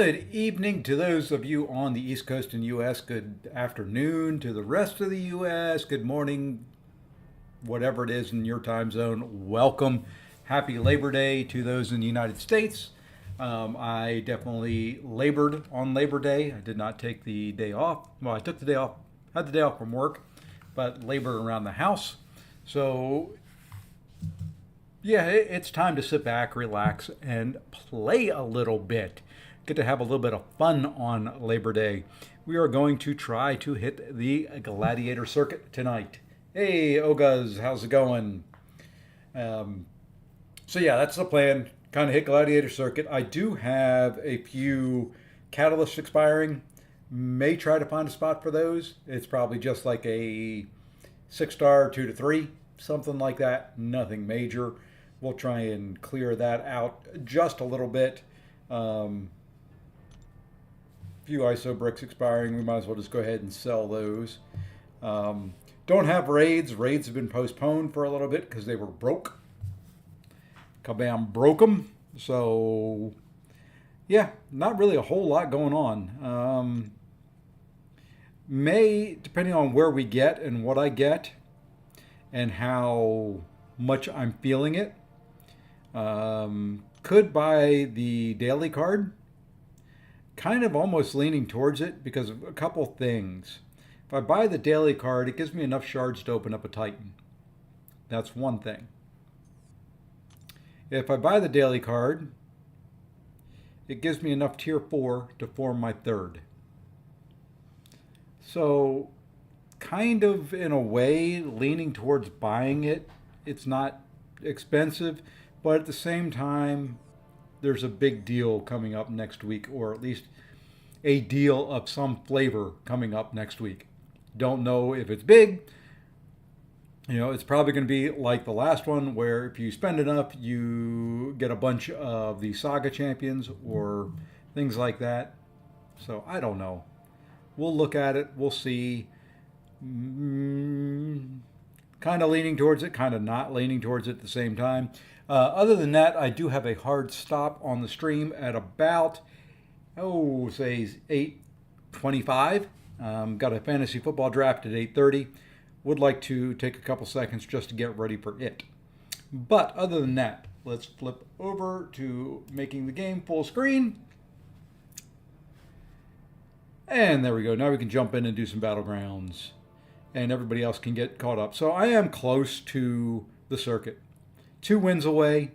Good evening to those of you on the East Coast in the U.S. Good afternoon to the rest of the U.S. Good morning, whatever it is in your time zone. Welcome. Happy Labor Day to those in the United States. I definitely labored on Labor Day. I did not take the day off. Well, I took the day off, had the day off from work, but labored around the house. So yeah, it's time to sit back, relax, and play a little bit. Get to have a little bit of fun on Labor Day. We are going to try to hit the Gladiator circuit tonight. Hey, Ogas, how's it going? Um, so yeah, that's the plan. Kind of hit Gladiator circuit. I do have a few catalysts expiring. May try to find a spot for those. It's probably just like a 6-star, 2 to 3, something like that. Nothing major. We'll try and clear that out just a little bit. Few ISO bricks expiring. We might as well just go ahead and sell those. Don't have raids. Raids have been postponed for a little bit because they were broke. Kabam broke them. So, yeah, not really a whole lot going on. May, depending on where we get and what I get and how much I'm feeling it, could buy the daily card. Kind of almost leaning towards it because of a couple things. If I buy the daily card, it gives me enough shards to open up a Titan. That's one thing. If I buy the daily card, it gives me enough tier 4 to form my third. So, kind of in a way, leaning towards buying it. It's not expensive, but at the same time, there's a big deal coming up next week, or at least a deal of some flavor coming up next week. Don't know if it's big. It's probably going to be like the last one, where if you spend enough, you get a bunch of the Saga champions or things like that. So I don't know. We'll look at it. We'll see. Kind of leaning towards it, kind of not leaning towards it at the same time. Other than that, I do have a hard stop on the stream at about, say 8:25. Got a fantasy football draft at 8:30. Would like to take a couple seconds just to get ready for it. But other than that, let's flip over to making the game full screen. And there we go. Now we can jump in and do some Battlegrounds. And everybody else can get caught up. So I am close to the circuit. 2 wins away.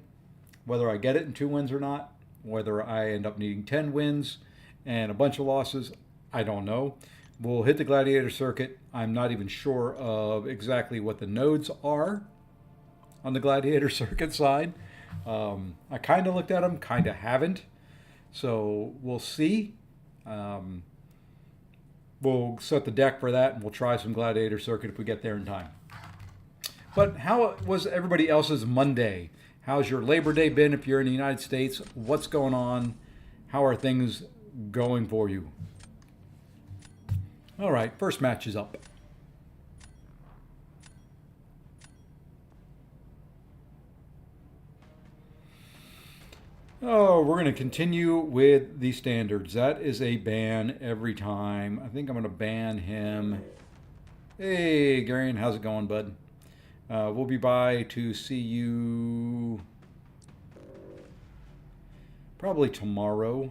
Whether I get it in 2 wins or not, whether I end up needing 10 wins and a bunch of losses, I don't know. We'll hit the Gladiator circuit. I'm not even sure of exactly what the nodes are on the Gladiator circuit side. I kind of looked at them, kind of haven't. So we'll see. We'll set the deck for that, and we'll try some Gladiator circuit if we get there in time. But how was everybody else's Monday? How's your Labor Day been if you're in the United States? What's going on? How are things going for you? All right, first match is up. Oh, we're going to continue with the standards. That is a ban every time. I think I'm going to ban him. Hey, Garion, how's it going, bud? We'll be by to see you probably tomorrow.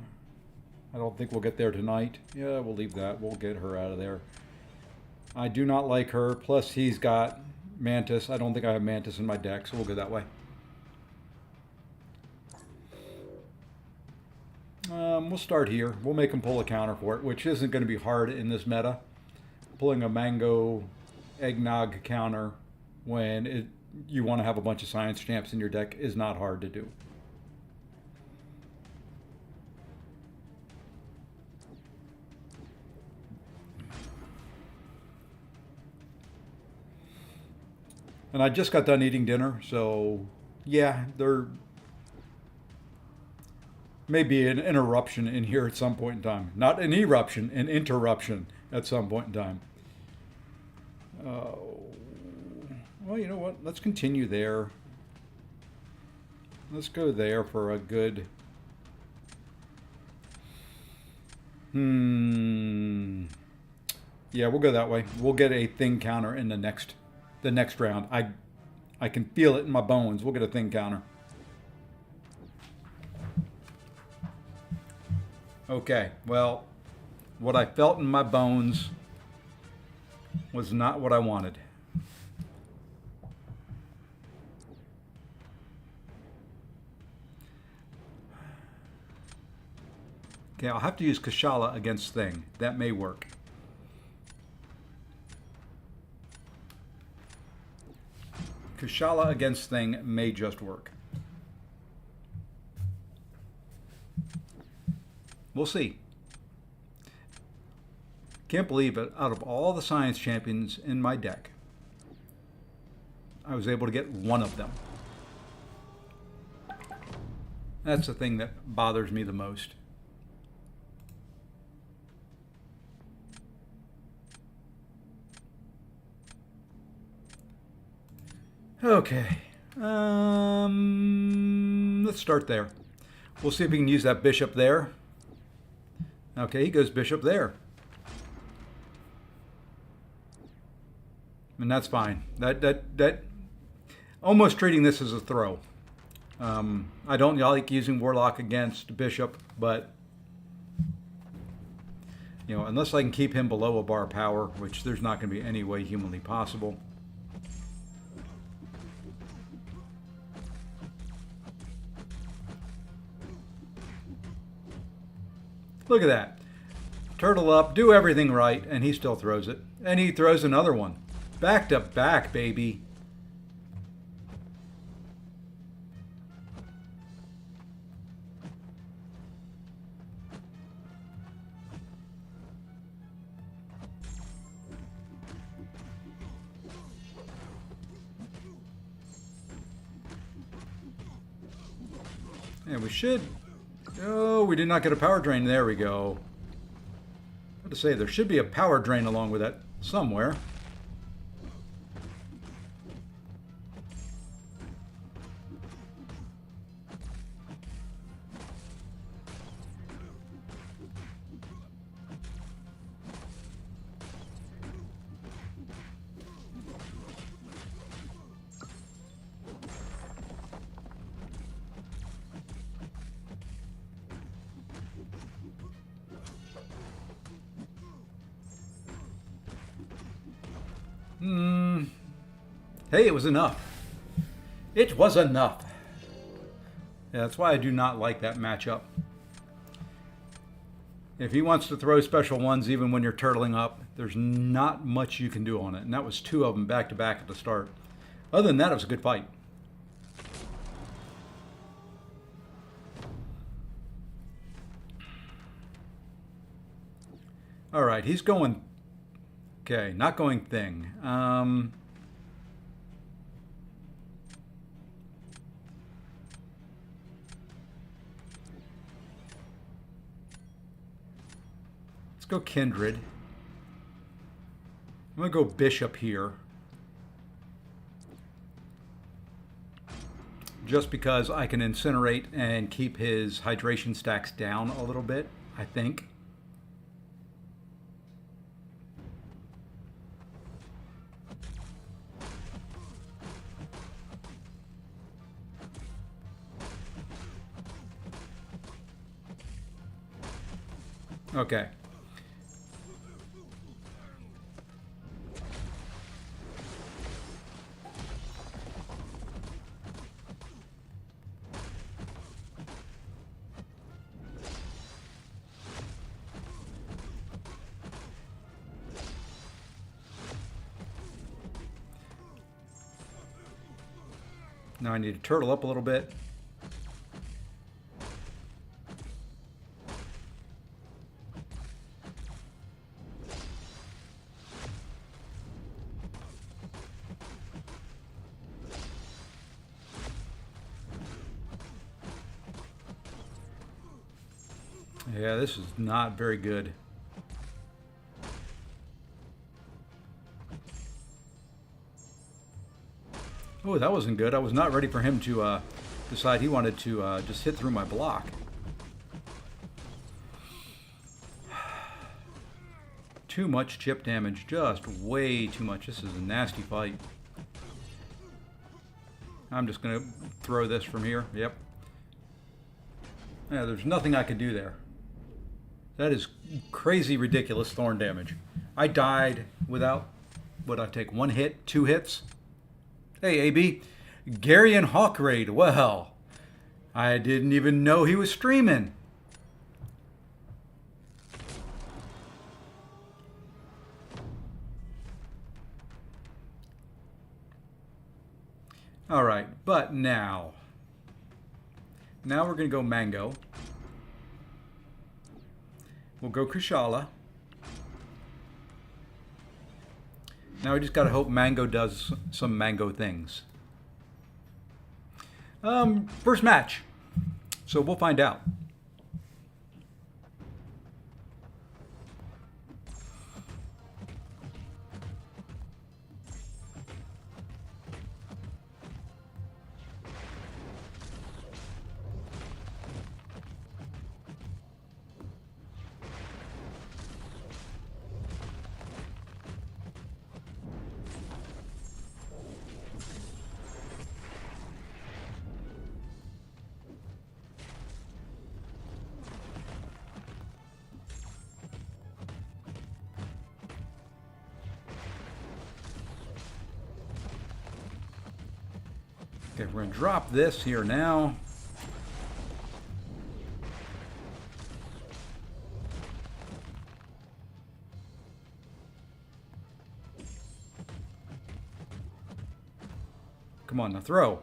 I don't think we'll get there tonight. Yeah, we'll leave that. We'll get her out of there. I do not like her. Plus, he's got Mantis. I don't think I have Mantis in my deck, so we'll go that way. We'll start here. We'll make him pull a counter for it, which isn't going to be hard in this meta. Pulling a mango eggnog counter when you want to have a bunch of science champs in your deck is not hard to do. And I just got done eating dinner, so yeah, there may be an interruption in here at some point in time. Not an eruption, an interruption at some point in time. Well, you know what? Let's continue there. Let's go there for a good Yeah, we'll go that way. We'll get a thing counter in the next round. I can feel it in my bones. We'll get a thing counter. Okay, well, what I felt in my bones was not what I wanted. Okay, I'll have to use Kashala against Thing. That may work. Kashala against Thing may just work. We'll see. Can't believe it. Out of all the science champions in my deck, I was able to get one of them. That's the thing that bothers me the most. Okay. Let's start there. We'll see if we can use that bishop there. Okay, he goes bishop there. And that's fine. That almost treating this as a throw. I don't like using Warlock against bishop, but you know, unless I can keep him below a bar power, which there's not going to be any way humanly possible. Look at that. Turtle up, do everything right, and he still throws it. And he throws another one. Back to back, baby. And we should... Oh, we did not get a power drain. There we go. I have to say, there should be a power drain along with that somewhere. Hey, it was enough. It was enough. Yeah, that's why I do not like that matchup. If he wants to throw special ones even when you're turtling up, there's not much you can do on it. And that was two of them back to back at the start. Other than that, it was a good fight. All right, he's going... Okay, not going Thing. Let's go Kindred. I'm going to go Bishop here. Just because I can Incinerate and keep his hydration stacks down a little bit, I think. Okay. Now I need to turtle up a little bit. Yeah, this is not very good. Oh, that wasn't good. I was not ready for him to decide he wanted to just hit through my block. Too much chip damage, just way too much. This is a nasty fight. I'm just going to throw this from here. Yep. Yeah, there's nothing I could do there. That is crazy ridiculous thorn damage. I died without, what I take, 1 hit, 2 hits? Hey, AB. Gary and Hawk Raid. Well, I didn't even know he was streaming. All right, but now we're going to go Mango. We'll go Kushala. Now we just got to hope Mango does some Mango things. First match. So we'll find out. Okay, we're going to drop this here now. Come on, now throw.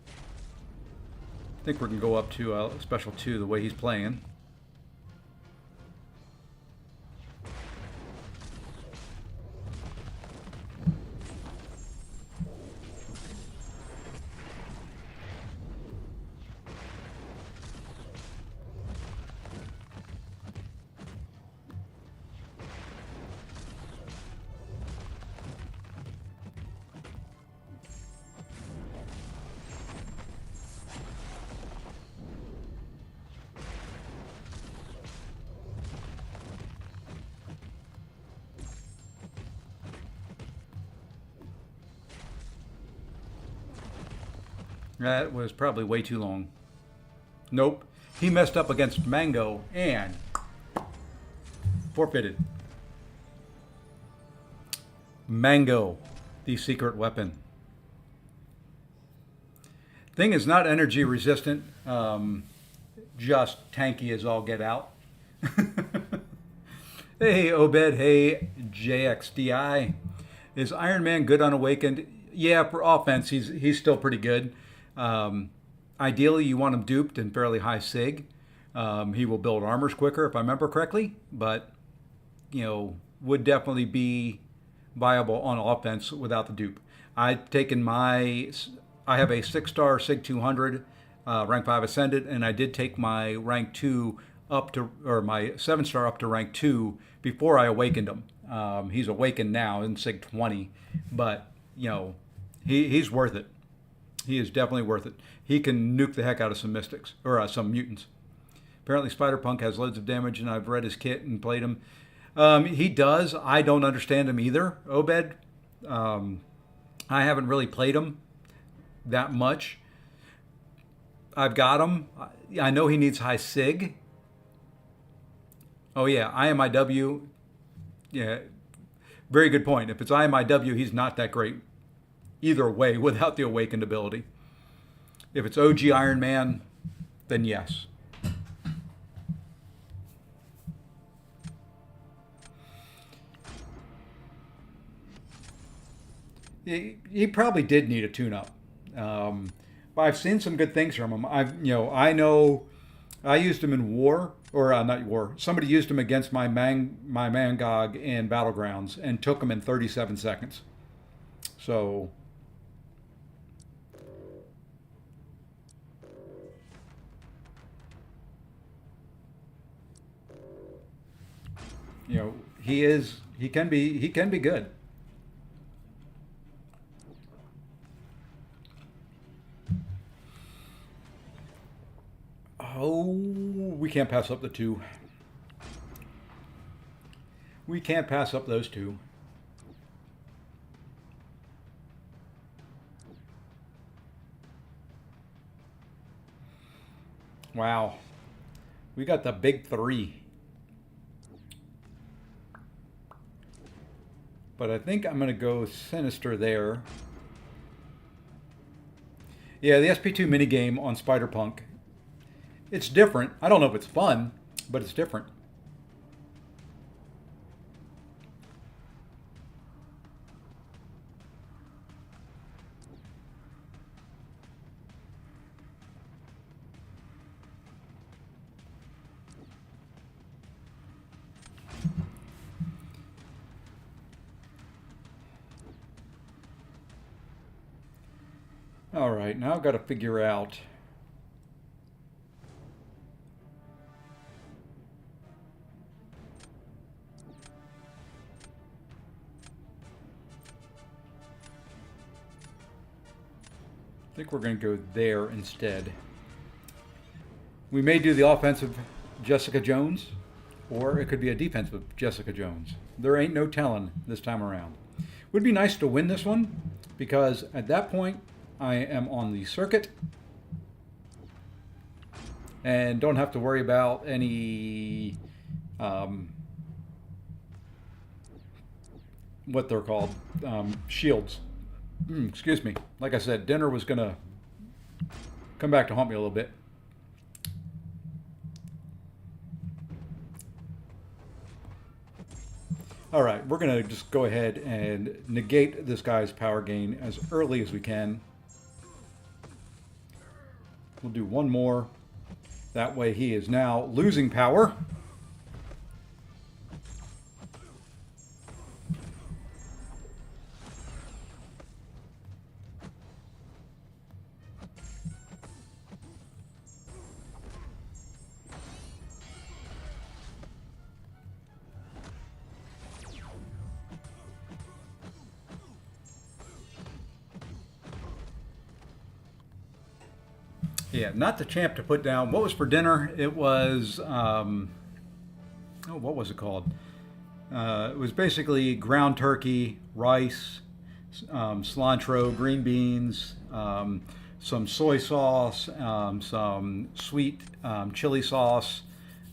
I think we're going to go up to special 2 the way he's playing. That was probably way too long. Nope. He messed up against Mango and forfeited. Mango, the secret weapon. Thing is not energy resistant, just tanky as all get out. Hey, Obed. Hey, JXDI. Is Iron Man good on Awakened? Yeah, for offense, he's still pretty good. Ideally, you want him duped and fairly high sig. He will build armors quicker, if I remember correctly, but, would definitely be viable on offense without the dupe. I have a 6-star Sig 200, rank 5 Ascendant, and I did take my rank 2 up to, or my 7-star up to rank 2 before I awakened him. He's awakened now in Sig 20, but, he's worth it. He is definitely worth it. He can nuke the heck out of some mystics, or some mutants. Apparently Spider-Punk has loads of damage, and I've read his kit and played him. He does. I don't understand him either, Obed. I haven't really played him that much. I've got him. I know he needs high sig. Oh, yeah, IMIW. Yeah, very good point. If it's IMIW, he's not that great either way without the awakened ability. If it's OG Iron Man, then yes. He probably did need a tune-up, but I've seen some good things from him. I know I used him in war, or not war. Somebody used him against my mangog in Battlegrounds and took him in 37 seconds. So. He can be good. Oh, we can't pass up the 2. We can't pass up those two. Wow. We got the big three. But I think I'm going to go Sinister there. Yeah, the SP2 minigame on Spider-Punk. It's different. I don't know if it's fun, but it's different. All right, now I've got to figure out. I think we're going to go there instead. We may do the offensive Jessica Jones, or it could be a defensive Jessica Jones. There ain't no telling this time around. Would be nice to win this one, because at that point, I am on the circuit and don't have to worry about any what they're called, shields. Excuse me. Like I said, dinner was going to come back to haunt me a little bit. All right, we're going to just go ahead and negate this guy's power gain as early as we can. We'll do one more. That way he is now losing power. Yeah, not the champ to put down. What was for dinner? It was, what was it called? It was basically ground turkey, rice, cilantro, green beans, some soy sauce, some sweet chili sauce.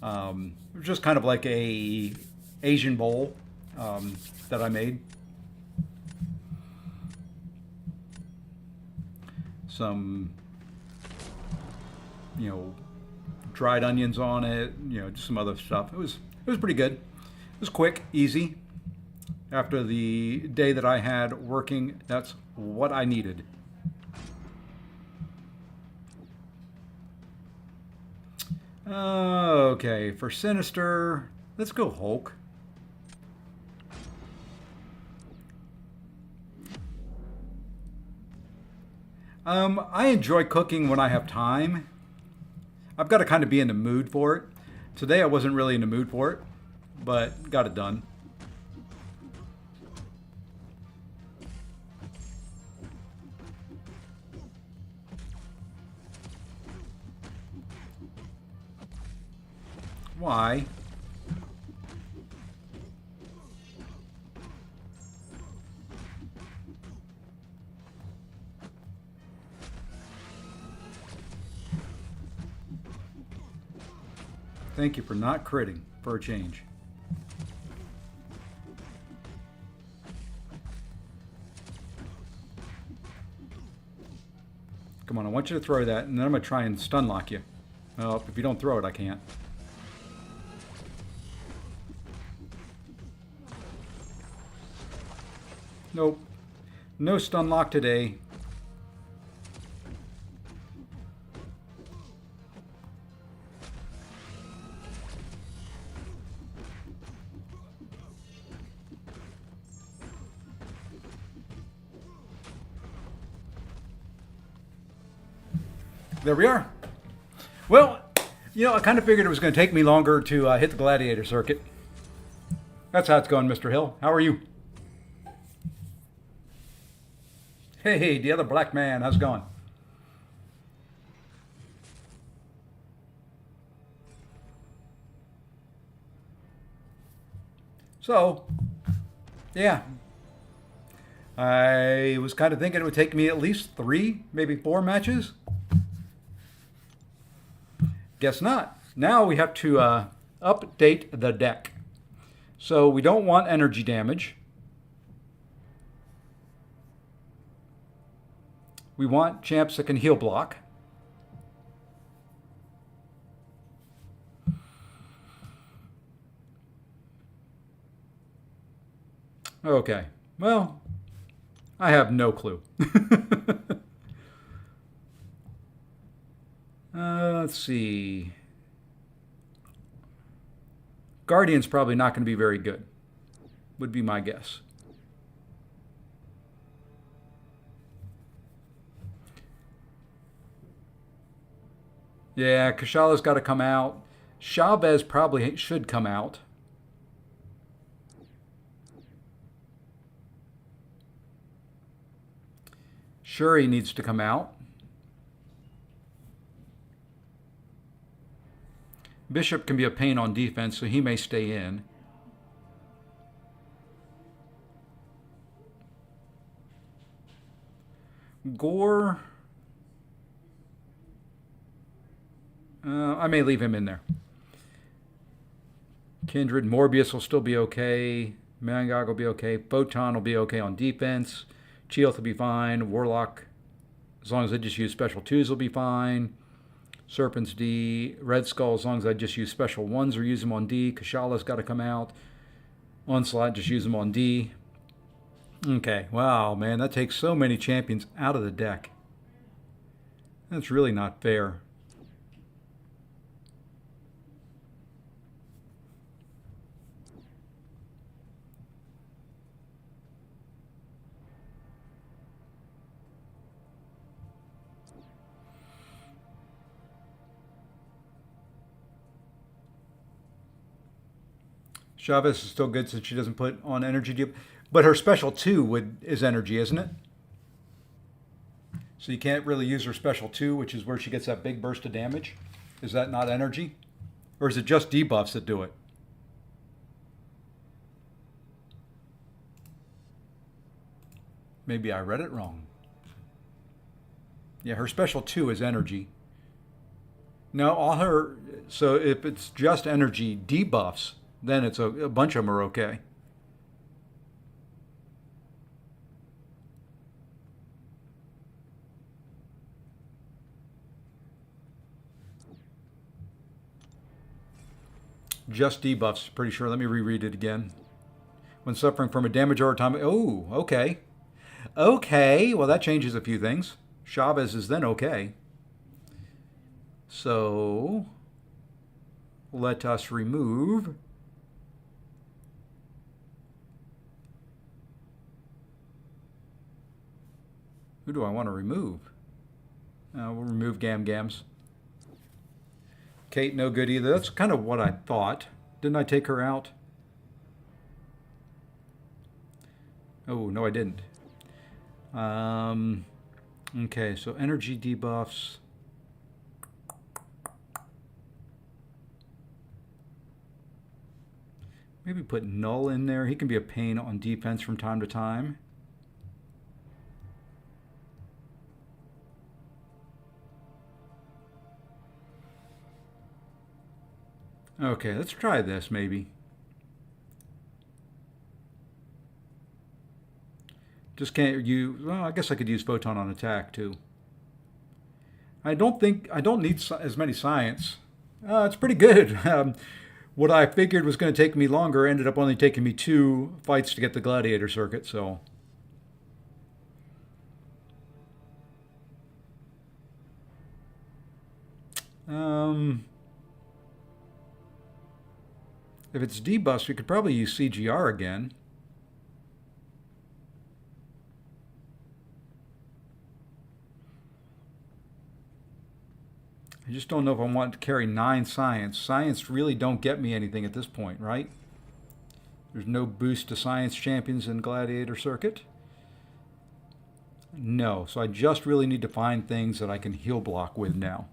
It was just kind of like a Asian bowl that I made. Some, dried onions on it, just some other stuff. It was pretty good. It was quick, easy. After the day that I had working, that's what I needed. Okay, for Sinister, let's go Hulk. I enjoy cooking when I have time. I've got to kind of be in the mood for it. Today I wasn't really in the mood for it, but got it done. Why? Thank you for not critting for a change. Come on, I want you to throw that, and then I'm going to try and stun lock you. Well, if you don't throw it, I can't. Nope. No stun lock today. There we are. Well, I kind of figured it was going to take me longer to hit the Gladiator circuit. That's how it's going, Mr. Hill. How are you? Hey, the other black man. How's it going? So, yeah. I was kind of thinking it would take me at least 3, maybe 4 matches. Guess not. Now we have to update the deck. So we don't want energy damage. We want champs that can heal block. Okay. Well, I have no clue. Let's see. Guardian's probably not going to be very good, would be my guess. Yeah, Kashala's got to come out. Chavez probably should come out. Shuri needs to come out. Bishop can be a pain on defense, so he may stay in. Gore, I may leave him in there. Kindred, Morbius will still be okay. mcoc will be okay. Photon will be okay on defense. Chioth will be fine. Warlock, as long as I just use special 2s, will be fine. Serpent's D. Red Skull, as long as I just use special 1s or use them on D. Kashala's got to come out. Onslaught, just use them on D. Okay, wow, man, that takes so many champions out of the deck. That's really not fair. Chavez is still good since she doesn't put on energy. But her special 2 is energy, isn't it? So you can't really use her special 2, which is where she gets that big burst of damage. Is that not energy? Or is it just debuffs that do it? Maybe I read it wrong. Yeah, her special 2 is energy. No, all her... So if it's just energy debuffs, then it's a bunch of them are okay. Just debuffs, pretty sure. Let me reread it again. When suffering from a damage or atomic... Oh, okay. Okay, well that changes a few things. Chavez is then okay. So, let us remove... Who do I want to remove? We'll remove Gams. Kate, no good either. That's kind of what I thought. Didn't I take her out? Oh, no, I didn't. Okay, so energy debuffs. Maybe put Null in there. He can be a pain on defense from time to time. Okay, let's try this maybe. Just can't use, well, I guess I could use Photon on attack too. I don't need as many science. It's pretty good. What I figured was going to take me longer ended up only taking me 2 fights to get the Gladiator circuit, so. If it's debuffs, we could probably use CGR again. I just don't know if I want to carry 9 science. Science really don't get me anything at this point, right? There's no boost to science champions in Gladiator circuit. No, so I just really need to find things that I can heal block with now.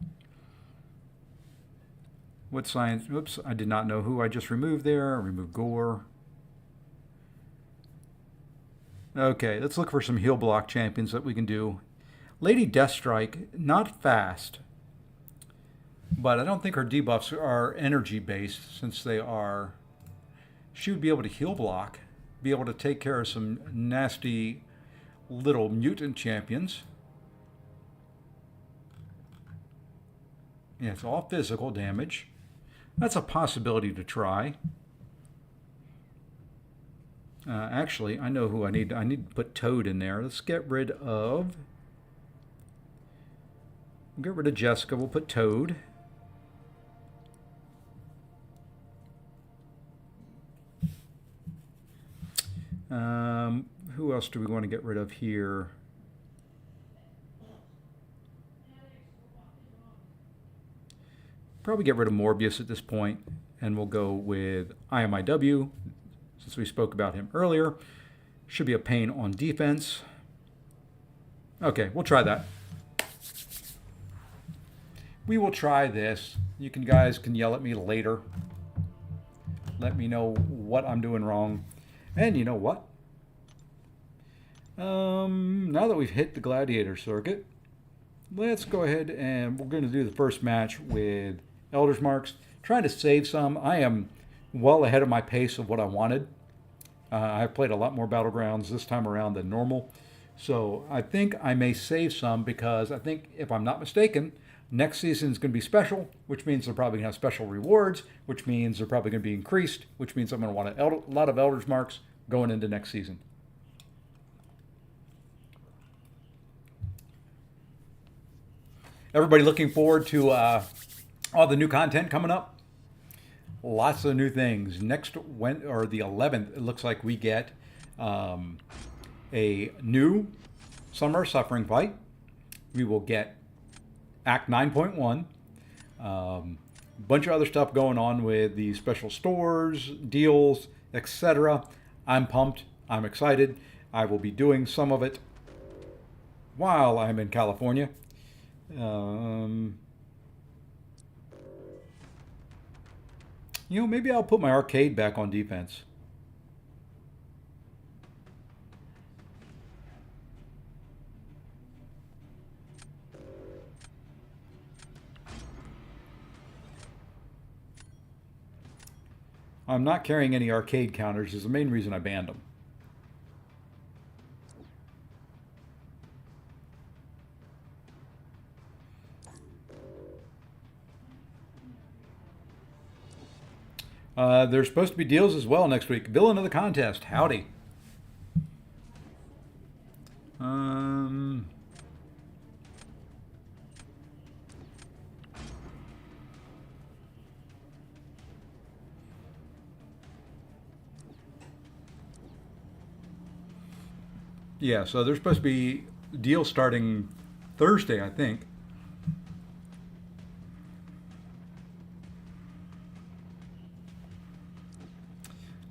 What science? Oops, I did not know who I just removed there. I removed Gore. Okay, let's look for some heal block champions that we can do. Lady Deathstrike, not fast, but I don't think her debuffs are energy based since they are. She would be able to heal block, be able to take care of some nasty little mutant champions. Yeah, it's all physical damage. That's a possibility to try. Actually, I know who I need. I need to put Toad in there. Let's get rid of Jessica. We'll put Toad. Who else do we want to get rid of here? Probably get rid of Morbius at this point, and we'll go with IMIW, since we spoke about him earlier. Should be a pain on defense. Okay, we'll try that. We will try this. You guys can yell at me later. Let me know what I'm doing wrong. And you know what? Now that we've hit the Gladiator circuit, let's go ahead and we're going to do the first match with Elder's Marks. Trying to save some. I am well ahead of my pace of what I wanted. I've played a lot more Battlegrounds this time around than normal. So I think I may save some because I think, if I'm not mistaken, next season is going to be special, which means they're probably going to have special rewards, which means they're probably going to be increased, which means I'm going to want a lot of Elder's Marks going into next season. Everybody looking forward to all the new content coming up? Lots of new things. Next, the 11th, it looks like we get a new Summer Suffering fight. We will get Act 9.1. Bunch of other stuff going on with the special stores, deals, etc. I'm pumped. I'm excited. I will be doing some of it while I'm in California. Maybe I'll put my arcade back on defense. I'm not carrying any arcade counters is the main reason I banned them. There's supposed to be deals as well next week. Villain of the contest. Howdy. Yeah, so there's supposed to be deals starting Thursday, I think.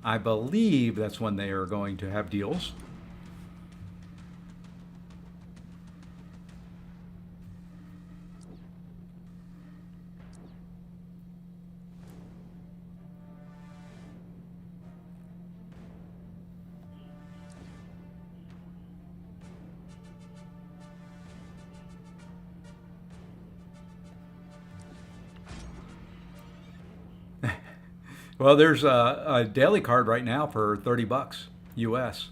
I believe that's when they are going to have deals. Well, there's a daily card right now for $30 US.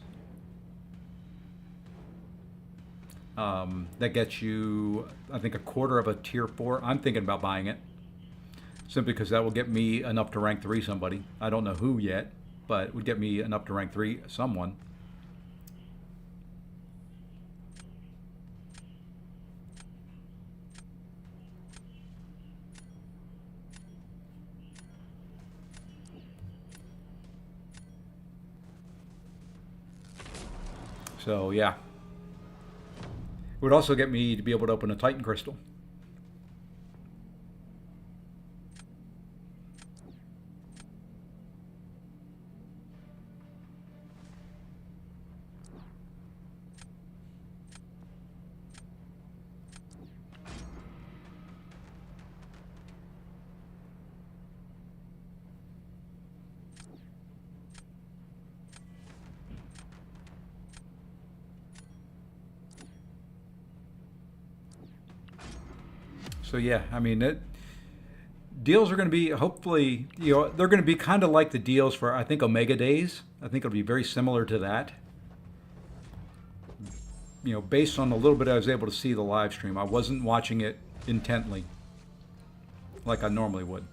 That gets you, I think, a quarter of a tier 4. I'm thinking about buying it simply because that will get me enough to rank 3 somebody. I don't know who yet, but it would get me enough to rank 3 someone. So, yeah. It would also get me to be able to open a Titan Crystal. So yeah, I mean, deals are going to be hopefully, they're going to be kind of like the deals for, I think, Omega Days. I think it'll be very similar to that. Based on a little bit I was able to see the live stream. I wasn't watching it intently like I normally would.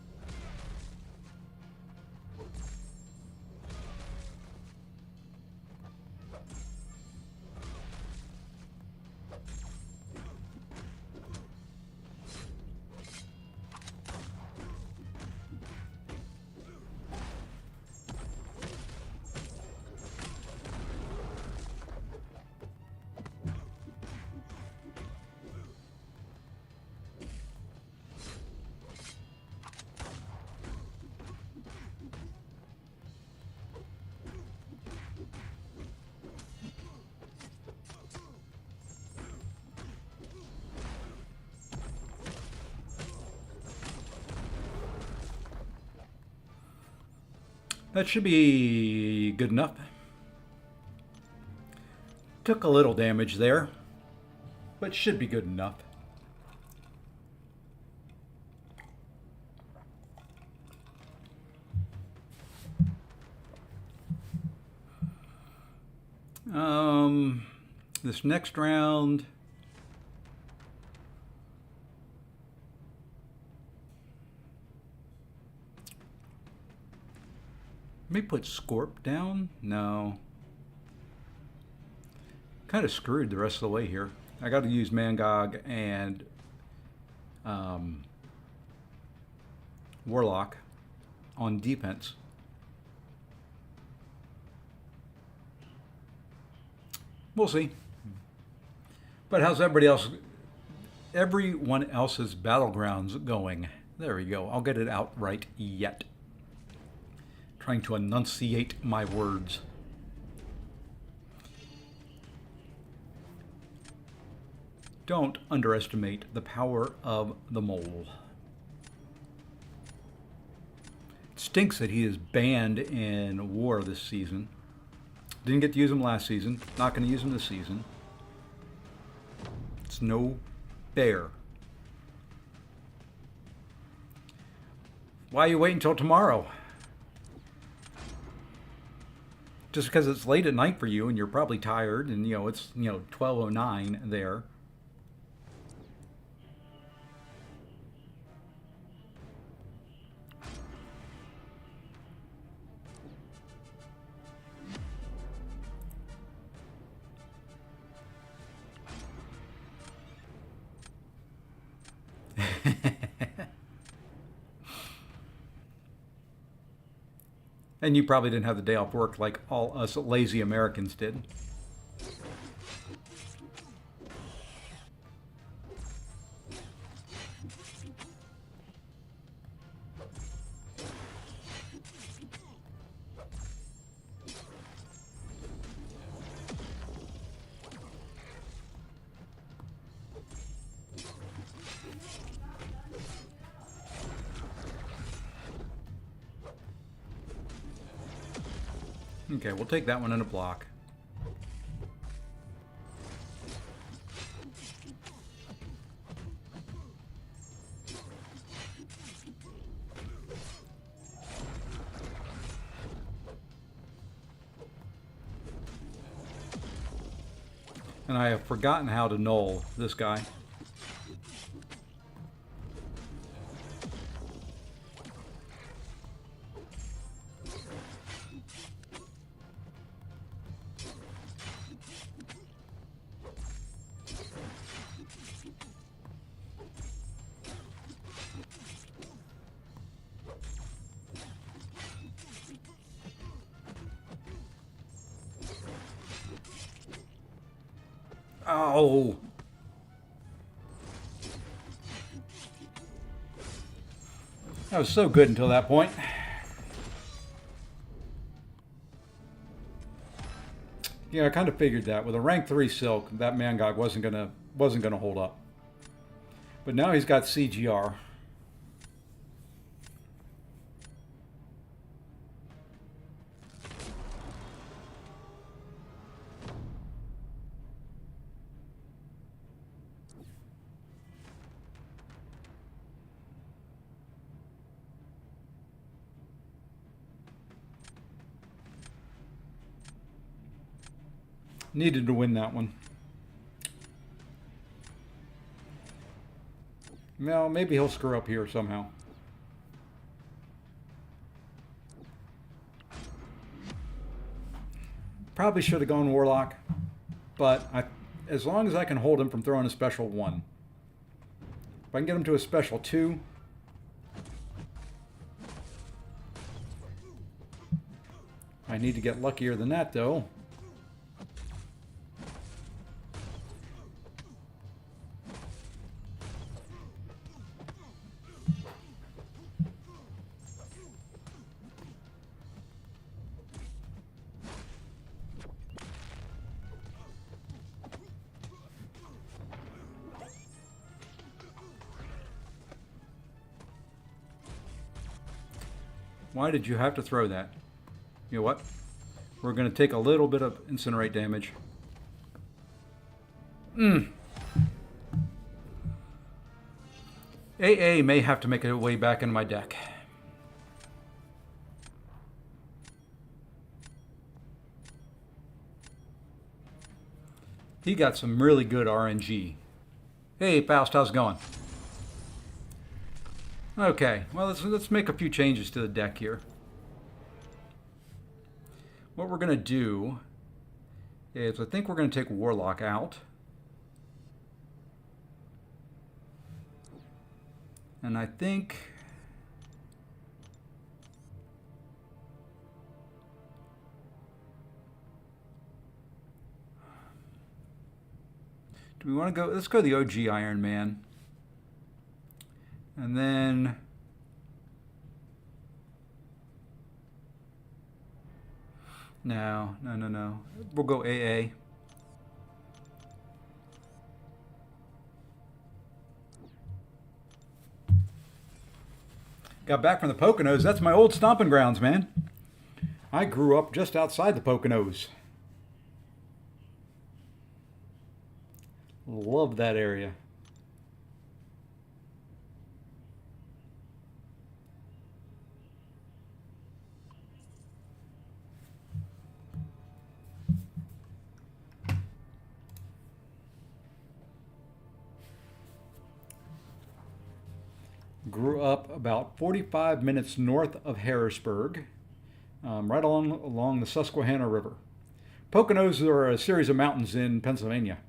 That should be good enough. Took a little damage there, but should be good enough. This next round, let me put Scorp down. No. Kind of screwed the rest of the way here. I got to use mcoc and Warlock on defense. We'll see. But how's everyone else's Battlegrounds going? There we go. I'll get it out right yet. Trying to enunciate my words. Don't underestimate the power of the mole. It stinks that he is banned in War this season. Didn't get to use him last season. Not going to use him this season. It's no fair. Why are you waiting until tomorrow? Just because it's late at night for you and you're probably tired and it's 12:09 there. And you probably didn't have the day off work like all us lazy Americans did. Okay, we'll take that one in a block. And I have forgotten how to null this guy. Oh. That was so good until that point. Yeah, I kind of figured that with a rank 3 Silk, that mcoc wasn't gonna hold up. But now he's got CGR. Needed to win that one. Well, maybe he'll screw up here somehow. Probably should have gone Warlock, but as long as I can hold him from throwing a special 1. If I can get him to a special 2, I need to get luckier than that, though. Why did you have to throw that? You know what? We're going to take a little bit of incinerate damage. AA may have to make a way back into my deck. He got some really good RNG. Hey, Faust, how's it going? Okay, well, let's make a few changes to the deck here. What we're going to do is I think we're going to take Warlock out. And I think... do we want to go... let's go the OG Iron Man. And then... no. We'll go AA. Got back from the Poconos. That's my old stomping grounds, man. I grew up just outside the Poconos. Love that area. Grew up about 45 minutes north of Harrisburg, right along the Susquehanna River. Poconos are a series of mountains in Pennsylvania.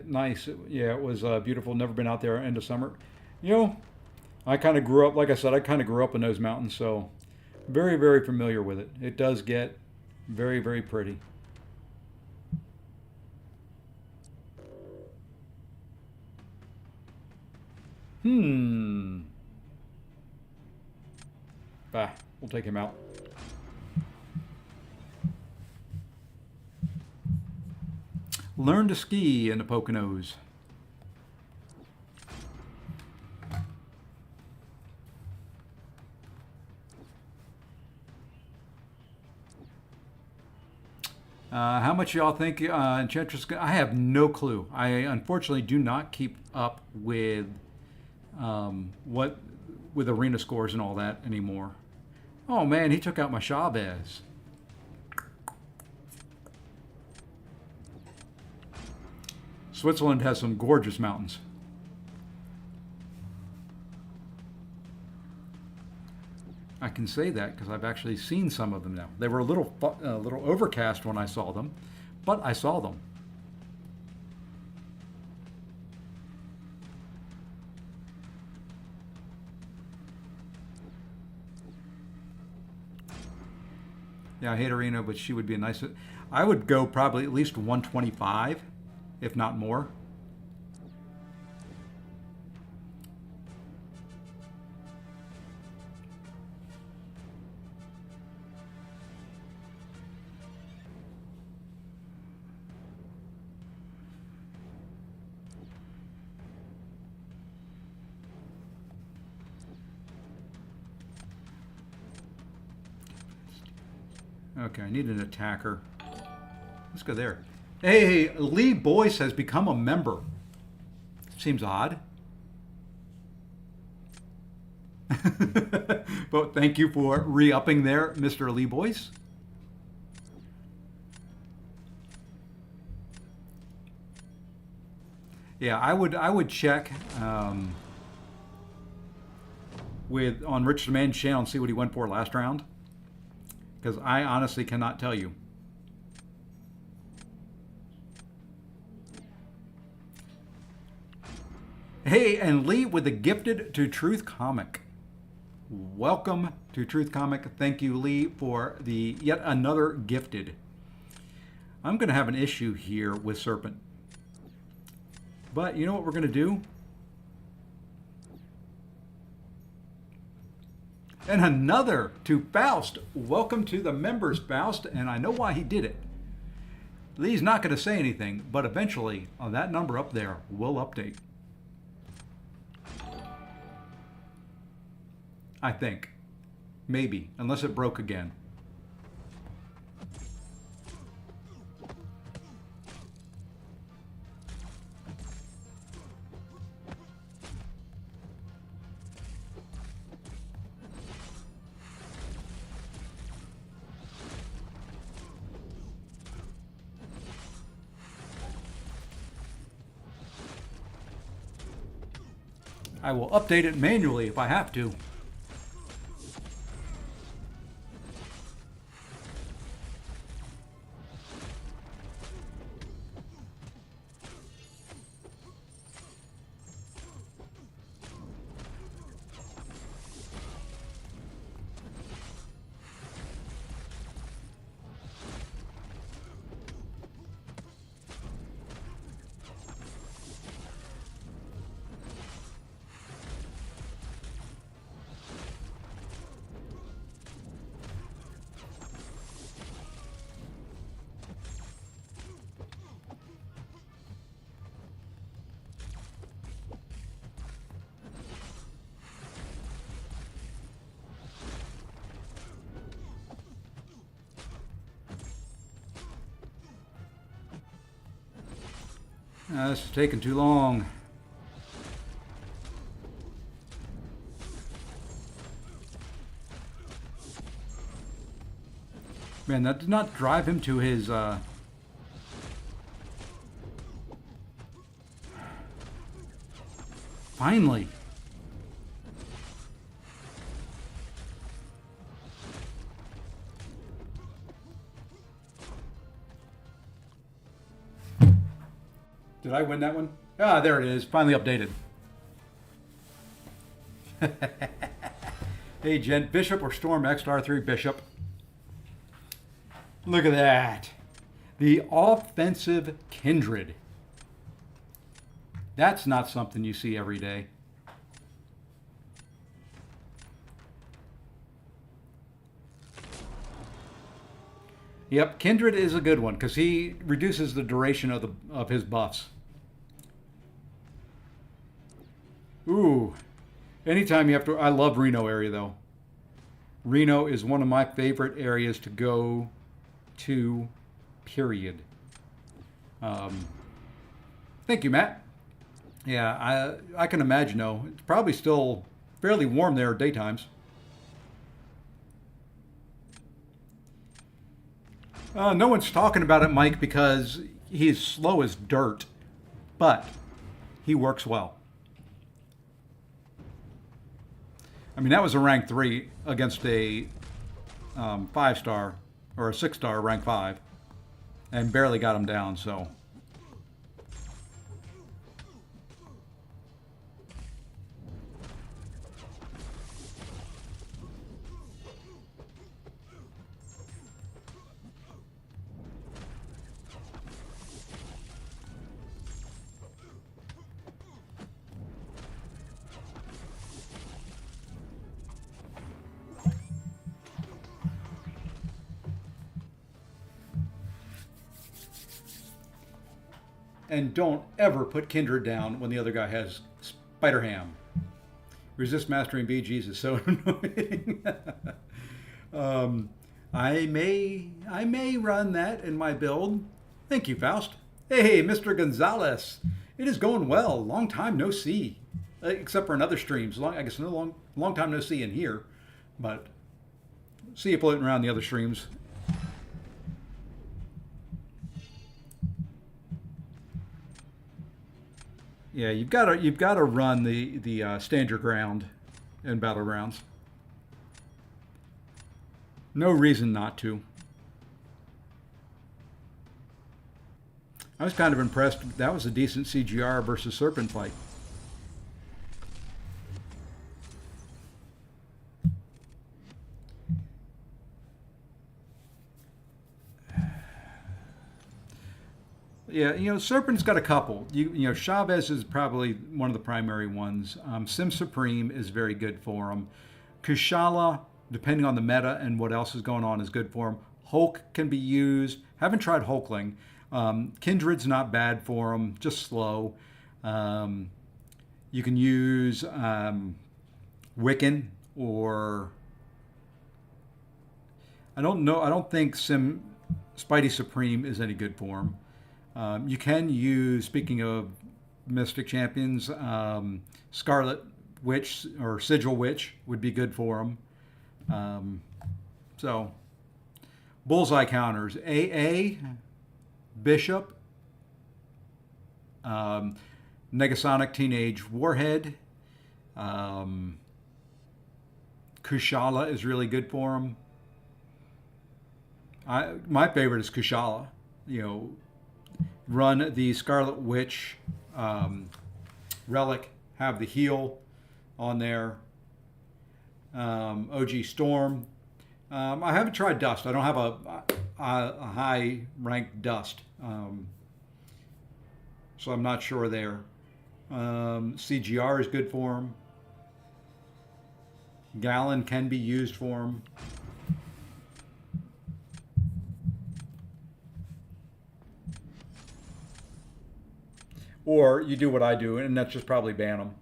Nice. Yeah, it was beautiful. Never been out there end of summer. You know, I kind of grew up, like I said, I kind of grew up in those mountains, so very, very familiar with it. It does get very, very pretty. Bah, we'll take him out. Learn to ski in the Poconos. How much y'all think Enchantress? I have no clue. I unfortunately do not keep up with with arena scores and all that anymore. Oh man, he took out my Chavez. Switzerland has some gorgeous mountains. I can say that because I've actually seen some of them now. They were a little overcast when I saw them, but I saw them. Yeah, I hate Arena, but she would be a nice... I would go probably at least 125, if not more. Okay, I need an attacker. Let's go there. Hey, Lee Boyce has become a member. Seems odd. But thank you for re-upping there, Mr. Lee Boyce. Yeah, I would check with on Rich the Man's channel and see what he went for last round, because I honestly cannot tell you. Hey, and Lee with the gifted to Truth comic. Welcome to Truth Comic. Thank you, Lee, for the yet another gifted. I'm going to have an issue here with Serpent. But you know what we're going to do? And another to Faust. Welcome to the members, Faust. And I know why he did it. Lee's not going to say anything, but eventually on that number up there will update. I think. Maybe. Unless it broke again. I will update it manually if I have to. This is taking too long. Man, that did not drive him to his, Finally. Did I win that one? Ah, there it is. Finally updated. Hey, Jen. Bishop or Storm XR3 Bishop? Look at that. The offensive Kindred. That's not something you see every day. Yep, Kindred is a good one because he reduces the duration of his buffs. Ooh, anytime you have to. I love Reno area though. Reno is one of my favorite areas to go to. Period. Thank you, Matt. Yeah, I can imagine though. It's probably still fairly warm there daytimes. No one's talking about it, Mike, because he's slow as dirt, but he works well. I mean, that was a rank 3 against a 5-star or a 6-star rank 5 and barely got him down, so. And don't ever put Kindred down when the other guy has Spider Ham. Resist mastering BGs is so annoying. I may run that in my build. Thank you, Faust. Hey, Mr. Gonzalez. It is going well. Long time no see. Except for in other streams. I guess long time no see in here. But see you floating around the other streams. Yeah, you've got to run the stand your ground in Battlegrounds. No reason not to. I was kind of impressed. That was a decent CGR versus Serpent fight. Yeah, Serpent's got a couple. Chavez is probably one of the primary ones. Sim Supreme is very good for him. Kushala, depending on the meta and what else is going on, is good for him. Hulk can be used. Haven't tried Hulkling. Kindred's not bad for him, just slow. You can use Wiccan, or I don't know. I don't think Spidey Supreme is any good for him. You can use, speaking of Mystic Champions, Scarlet Witch or Sigil Witch would be good for him. So, bullseye counters: AA, Bishop, Negasonic Teenage Warhead. Kushala is really good for him. My favorite is Kushala. Run the Scarlet Witch relic, have the heal on there. OG Storm. I haven't tried Dust. I don't have a high ranked Dust, so I'm not sure there. CGR is good for him. Gallon can be used for him. Or you do what I do, and that's just probably ban them.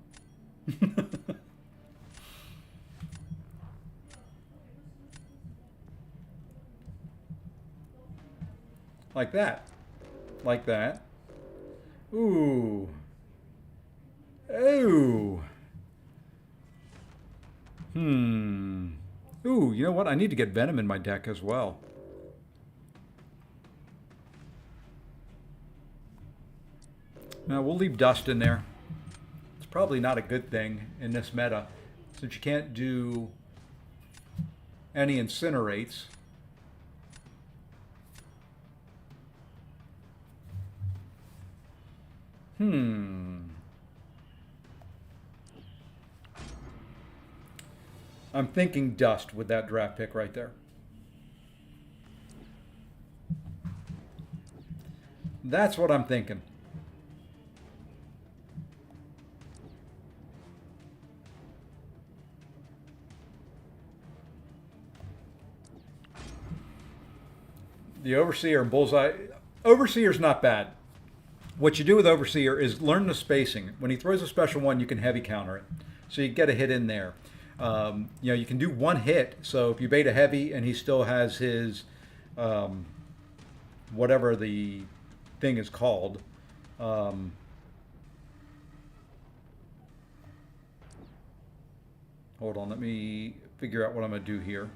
Like that. Like that. Ooh. Ooh. Ooh, you know what? I need to get Venom in my deck as well. Now, we'll leave Dust in there. It's probably not a good thing in this meta, since you can't do any Incinerates. I'm thinking Dust with that draft pick right there. That's what I'm thinking. The Overseer and Bullseye. Overseer's not bad. What you do with Overseer is learn the spacing. When he throws a special one, you can heavy counter it. So you get a hit in there. You can do one hit. So if you bait a heavy and he still has his, whatever the thing is called, hold on, let me figure out what I'm going to do here.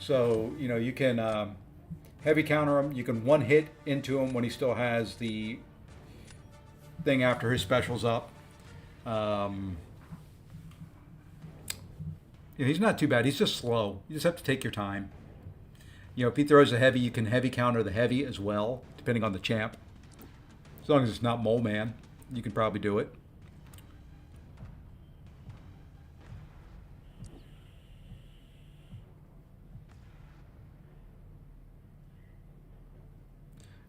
So, you can heavy counter him. You can one hit into him when he still has the thing after his special's up. He's not too bad. He's just slow. You just have to take your time. If he throws a heavy, you can heavy counter the heavy as well, depending on the champ. As long as it's not Mole Man, you can probably do it.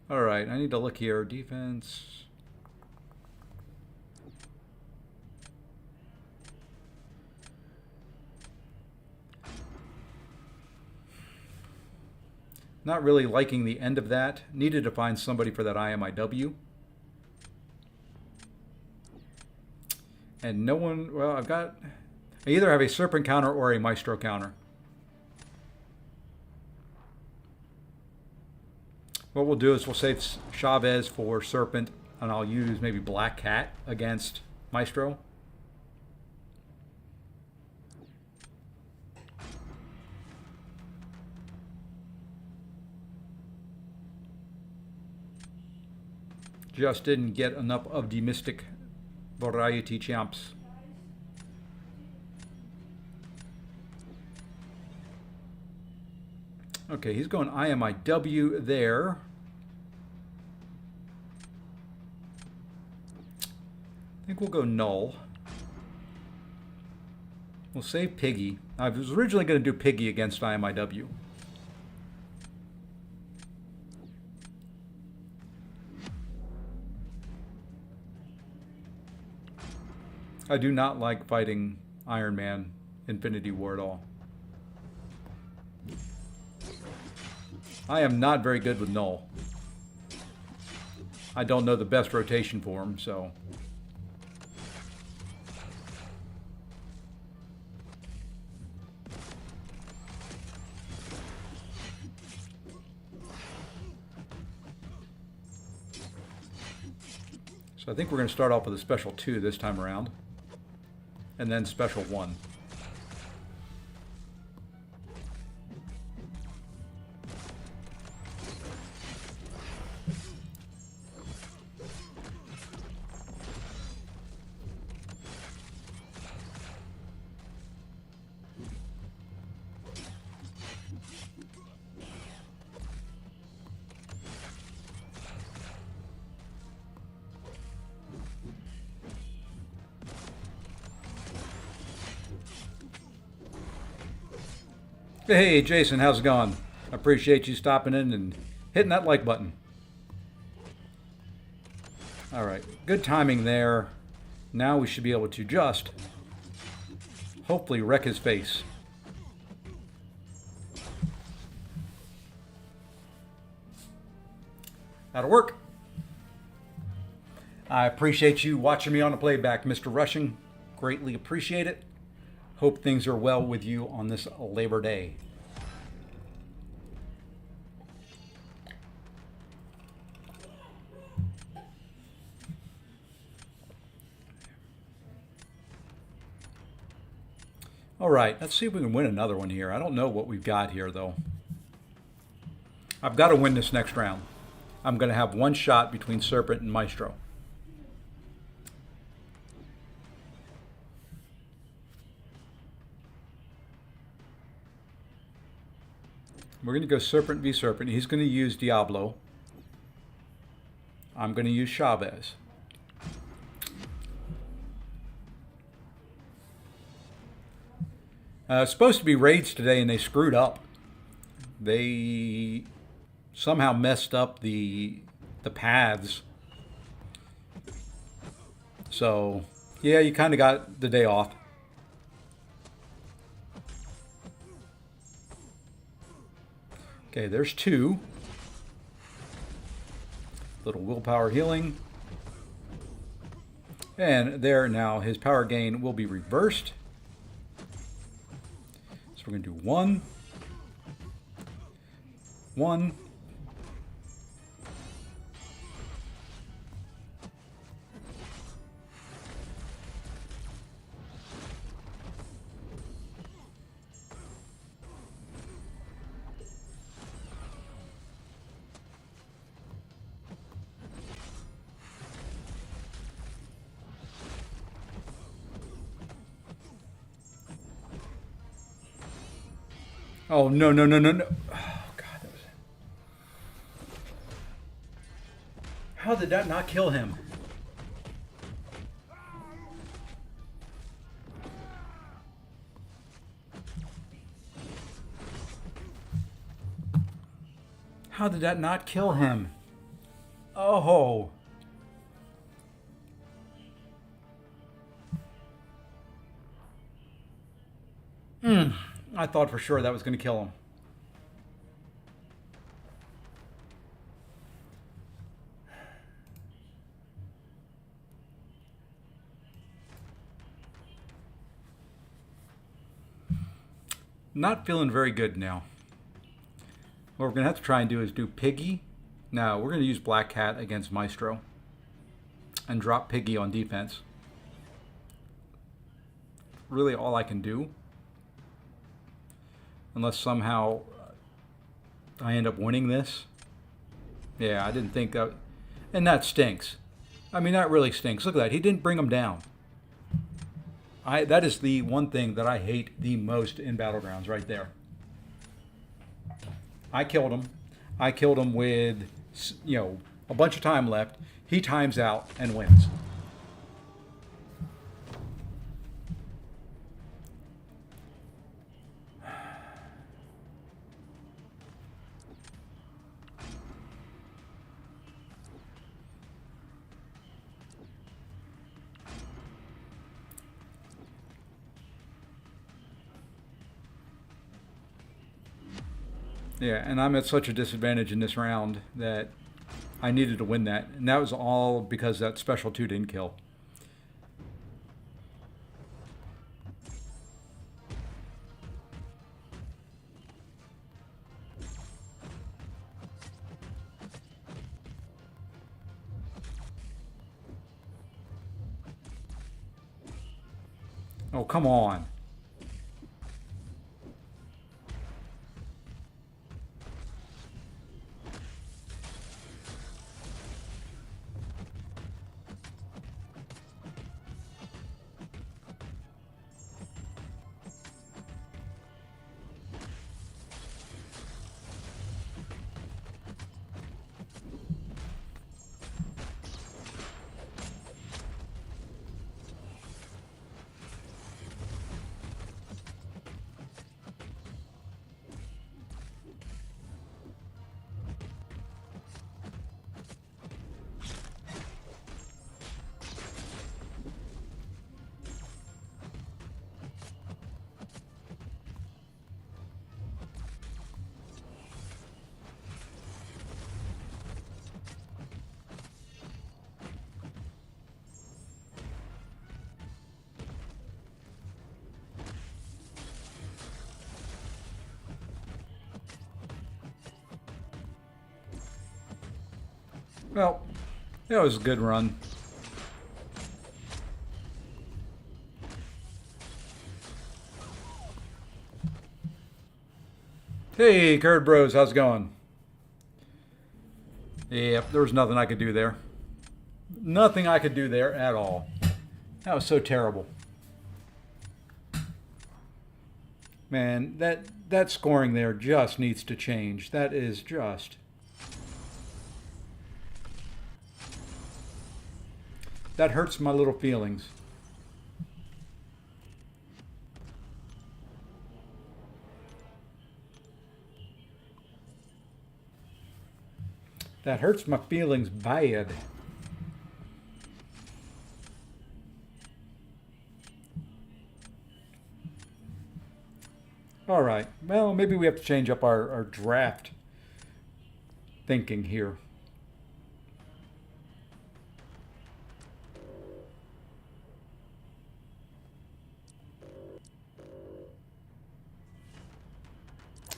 All right, I need to look here. Defense. Not really liking the end of that. Needed to find somebody for that IMIW. And no one, well, I either have a Serpent counter or a Maestro counter. What we'll do is we'll save Chavez for Serpent, and I'll use maybe Black Cat against Maestro. Just didn't get enough of the Mystic variety champs. Okay, he's going IMIW there. I think we'll go null. We'll save Piggy. I was originally going to do Piggy against IMIW. I do not like fighting Iron Man Infinity War at all. I am not very good with null. I don't know the best rotation for him, so... So I think we're going to start off with a special 2 this time around. And then special 1. Hey, Jason, how's it going? I appreciate you stopping in and hitting that like button. All right, good timing there. Now we should be able to just hopefully wreck his face. That'll work. I appreciate you watching me on the playback, Mr. Rushing. Greatly appreciate it. Hope things are well with you on this Labor Day. All right, let's see if we can win another one here. I don't know what we've got here, though. I've got to win this next round. I'm going to have one shot between Serpent and Maestro. We're going to go Serpent v Serpent. He's going to use Diablo. I'm going to use Chavez. It's supposed to be raids today, and they screwed up. They somehow messed up the paths. So, yeah, you kind of got the day off. Okay, there's 2. Little willpower healing. And there now, his power gain will be reversed. So we're going to do 1. 1. Oh, no, no, no, no, no. Oh, God. That was... How did that not kill him? How did that not kill him? Oh. I thought for sure that was going to kill him. Not feeling very good now. What we're going to have to try and do is do Piggy Now, we're going to use Black Cat against Maestro and drop Piggy on defense. Really all I can do. Unless somehow I end up winning this. Yeah, I didn't think that. And that stinks. I mean, that really stinks. Look at that. He didn't bring him down. That is the one thing that I hate the most in Battlegrounds right there. I killed him. I killed him with, a bunch of time left. He times out and wins. Yeah, and I'm at such a disadvantage in this round that I needed to win that. And that was all because that special 2 didn't kill. Oh, come on. Well, that was a good run. Hey, Curd Bros, how's it going? Yep, there was nothing I could do there. Nothing I could do there at all. That was so terrible. Man, that scoring there just needs to change. That is just... That hurts my little feelings. That hurts my feelings bad. All right. Well, maybe we have to change up our draft thinking here.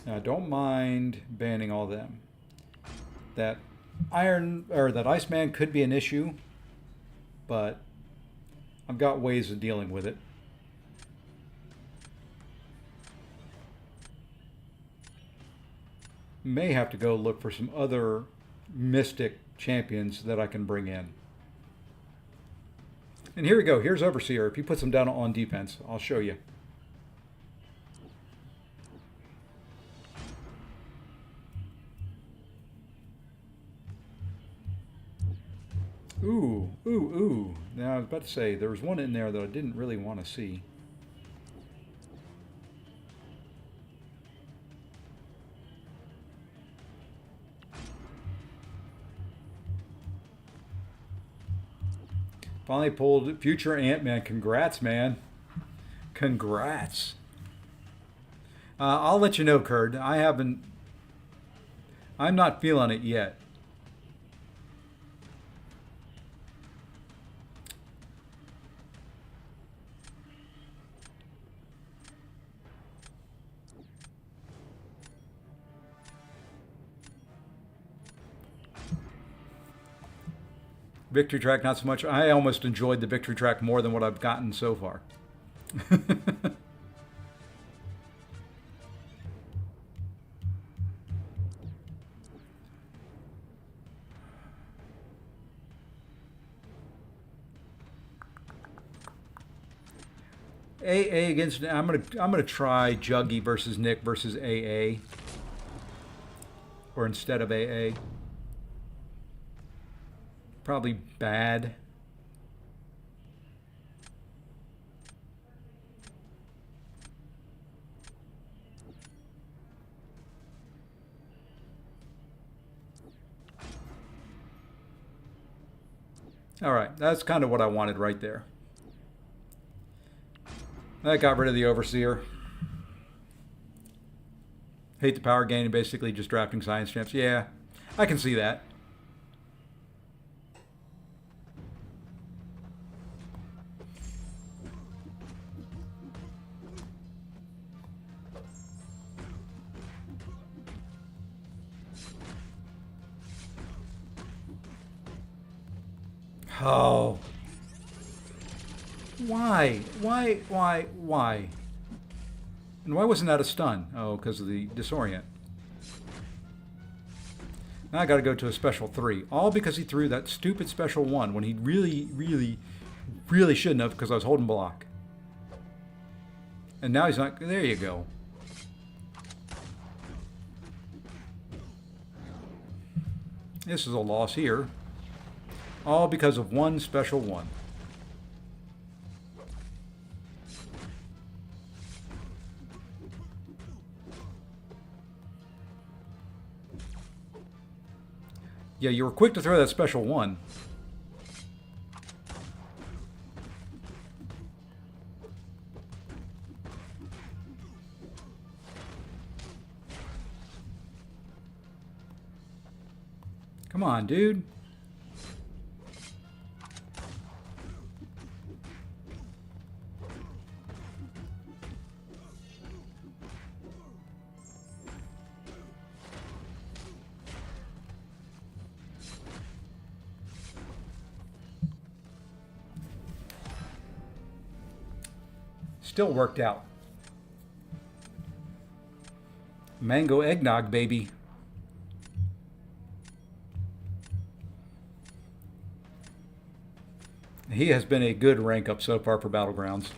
Now, I don't mind banning all them. That that Iceman could be an issue, but I've got ways of dealing with it. May have to go look for some other mystic champions that I can bring in. And here we go. Here's Overseer. If he puts him down on defense, I'll show you. Ooh, ooh, ooh. Now, I was about to say, there was one in there that I didn't really want to see. Finally pulled future Ant-Man. Congrats, man. Congrats. I'll let you know, Curd. I'm not feeling it yet. Victory track, not so much. I almost enjoyed the victory track more than what I've gotten so far. AA against. I'm gonna try Juggy versus Nick versus AA, or instead of AA. Probably bad. All right, that's kind of what I wanted right there. That got rid of the Overseer. Hate the power gain and basically just drafting science champs. Yeah, I can see that. Oh. Why? Why? And why wasn't that a stun? Oh, because of the disorient. Now I got to go to a special 3. All because he threw that stupid special 1 when he really shouldn't have, because I was holding block. And now he's not. There you go. This is a loss here. All because of one special 1. Yeah, you were quick to throw that special 1. Come on, dude. Still worked out. Mango eggnog, baby. He has been a good rank up so far for Battlegrounds.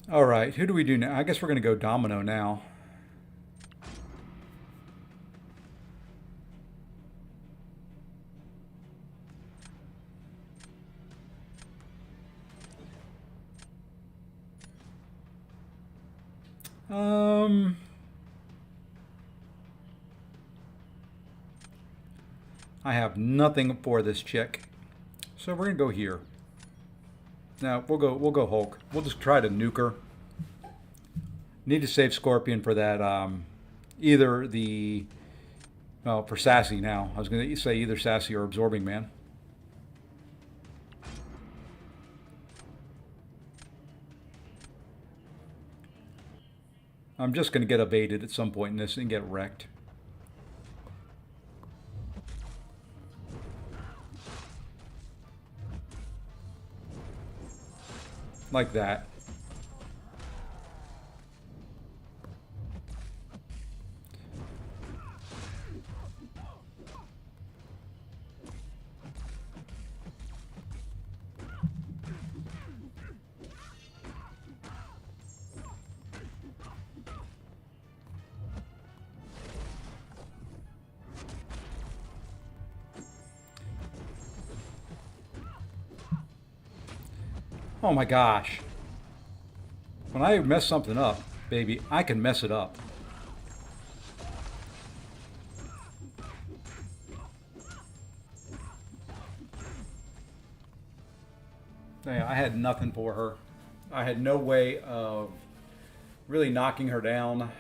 All right, who do we do now? I guess we're going to go Domino now. I have nothing for this chick, so we're gonna go here. Now we'll go Hulk. We'll just try to nuke her. Need to save Scorpion for that. Either the for Sassy now. I was gonna say either Sassy or Absorbing Man. I'm just gonna get evaded at some point in this and get wrecked. Like that. Oh my gosh. When I mess something up, baby, I can mess it up. Yeah, I had nothing for her. I had no way of really knocking her down.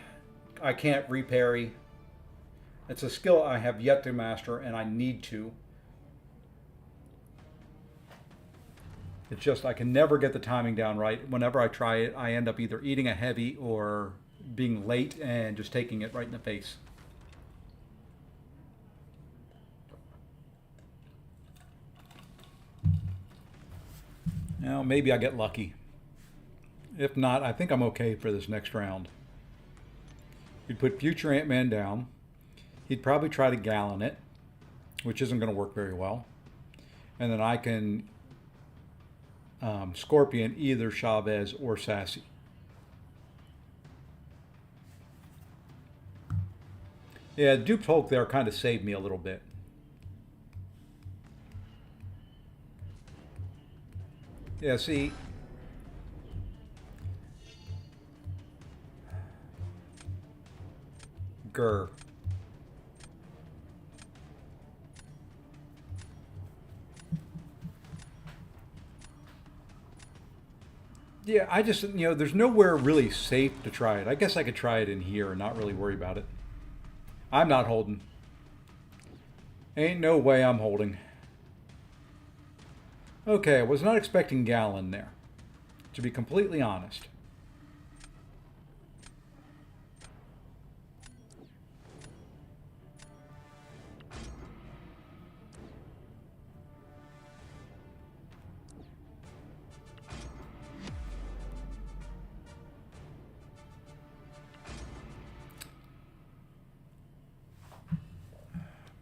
I can't reparry. It's a skill I have yet to master, and I need to. It's just I can never get the timing down right. Whenever I try it, I end up either eating a heavy or being late and just taking it right in the face. Now, maybe I get lucky. If not, I think I'm okay for this next round. He'd put future Ant-Man down. He'd probably try to gallon it, which isn't going to work very well. And then I can Scorpion either Chavez or Sassy. Yeah, Duped Hulk there kind of saved me a little bit. Yeah, see. Grr. Yeah, I just, there's nowhere really safe to try it. I guess I could try it in here and not really worry about it. I'm not holding. Ain't no way I'm holding. Okay, I was not expecting Gallon there, to be completely honest.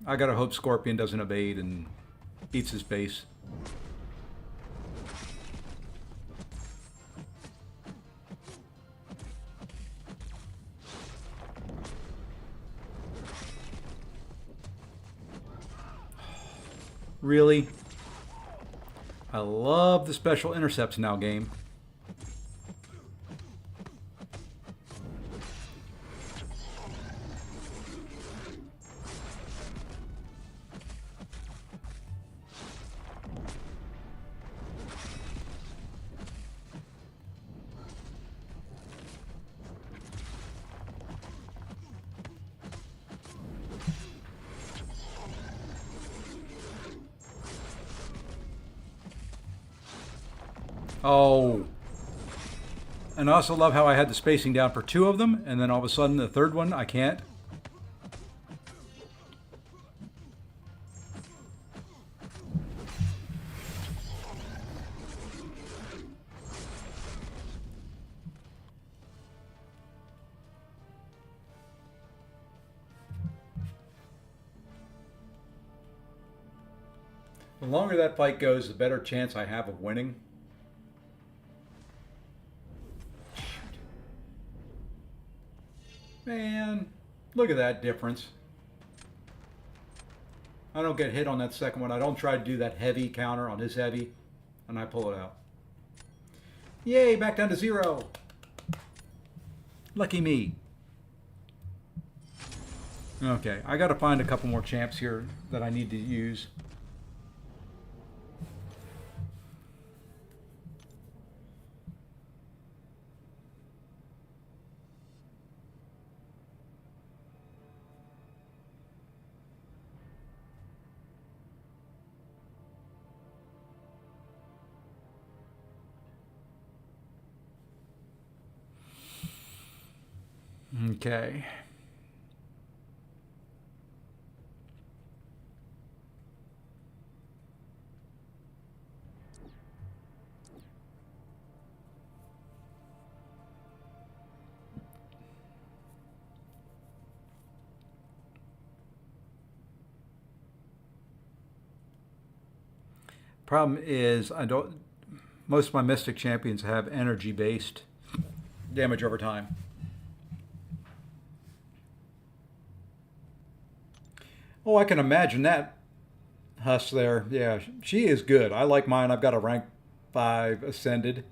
I gotta hope Scorpion doesn't evade and eats his base. Really? I love the special intercepts now, game. Oh. And I also love how I had the spacing down for two of them, and then all of a sudden the third one, I can't. The longer that fight goes, the better chance I have of winning. Man, look at that difference. I don't get hit on that second one. I don't try to do that heavy counter on his heavy, and I pull it out. Yay, back down to 0. Lucky me. Okay, I got to find a couple more champs here that I need to use. Okay. Problem is, most of my Mystic champions have energy-based damage over time. Oh, I can imagine that Huss there. Yeah, she is good. I like mine. I've got a rank 5 ascended.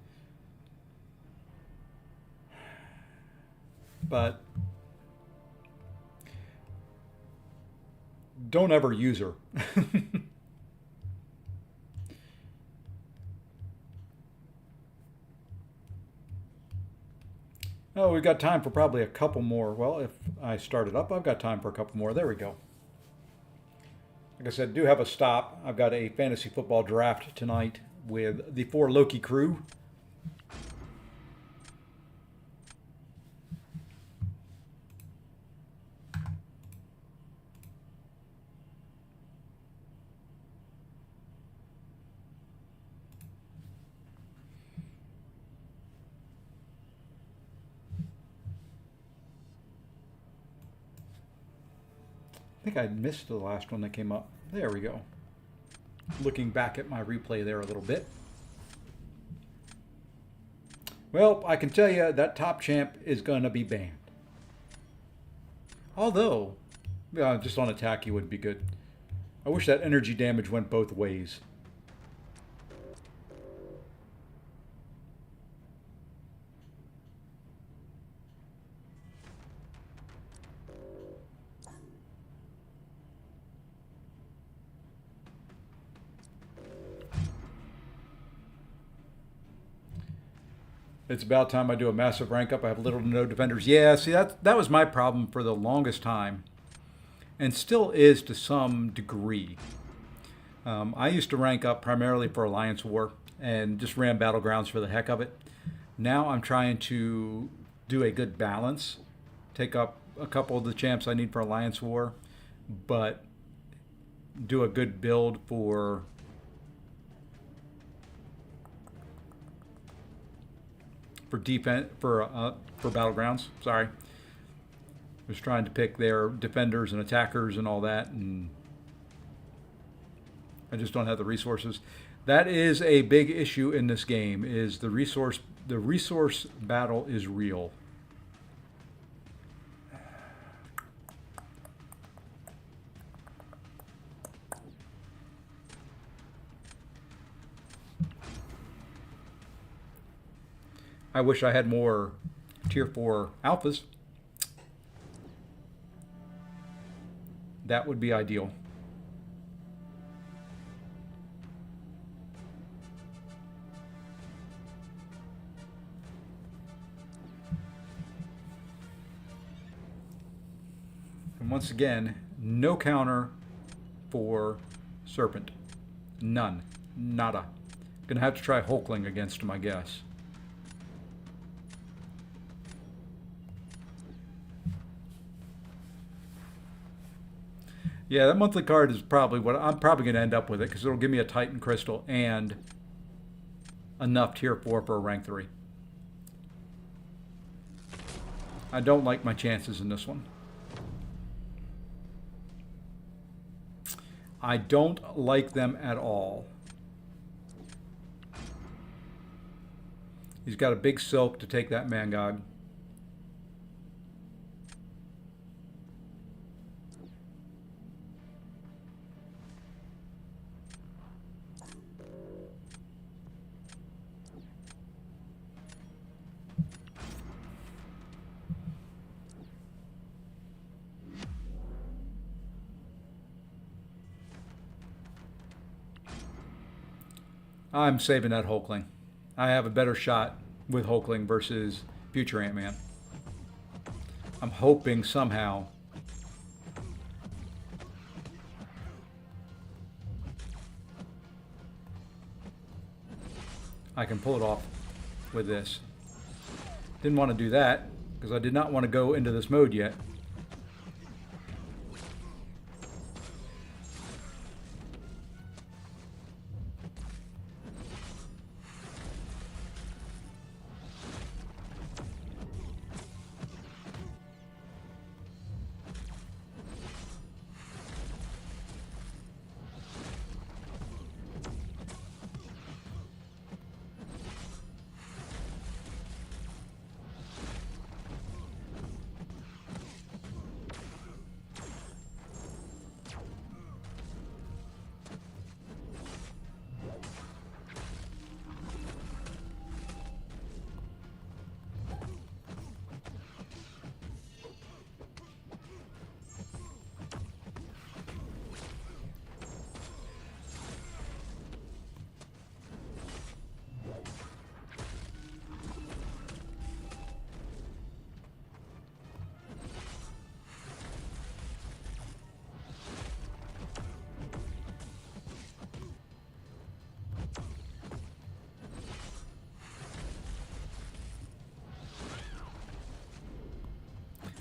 But don't ever use her. Oh, we've got time for probably a couple more. Well, if I start it up, I've got time for a couple more. There we go. Like I said, do have a stop. I've got a fantasy football draft tonight with the 4 Loki crew. think I missed the last one that came up. There we go. Looking back at my replay there a little bit. Well, I can tell you that top champ is going to be banned. Although, just on attack he would be good. I wish that energy damage went both ways. It's about time I do a massive rank up. I have little to no defenders. Yeah, see, that was my problem for the longest time, and still is to some degree. I used to rank up primarily for Alliance War and just ran Battlegrounds for the heck of it. Now I'm trying to do a good balance, take up a couple of the champs I need for Alliance War, but do a good build for defense for Battlegrounds. Sorry, was trying to pick their defenders and attackers and all that, and I just don't have the resources. That is a big issue in this game. Is the resource battle is real. I wish I had more tier 4 alphas. That would be ideal. And once again, no counter for Serpent. None. Nada. Gonna have to try Hulkling against him, I guess. Yeah, that monthly card is probably what I'm probably going to end up with it, because it'll give me a Titan Crystal and enough tier 4 for a rank 3. I don't like my chances in this one. I don't like them at all. He's got a big silk to take that Mangog. I'm saving that Hulkling. I have a better shot with Hulkling versus future Ant-Man. I'm hoping somehow I can pull it off with this. Didn't want to do that because I did not want to go into this mode yet.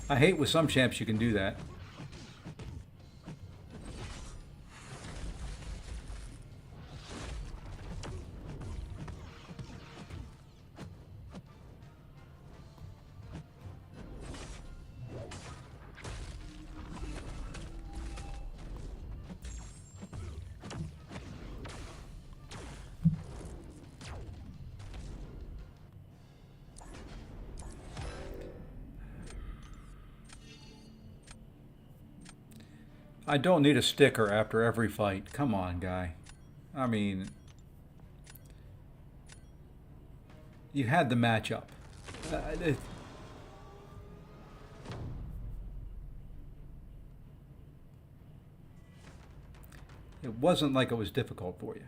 I hate with some champs you can do that. I don't need a sticker after every fight. Come on, guy. I mean, you had the matchup. It, it wasn't like it was difficult for you.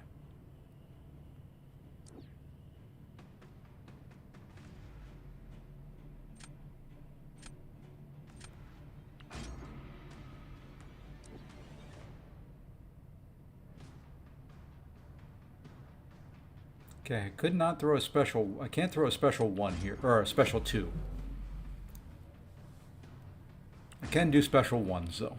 Okay, I could not throw a special. I can't throw a special 1 here, or a special 2. I can do special 1s though.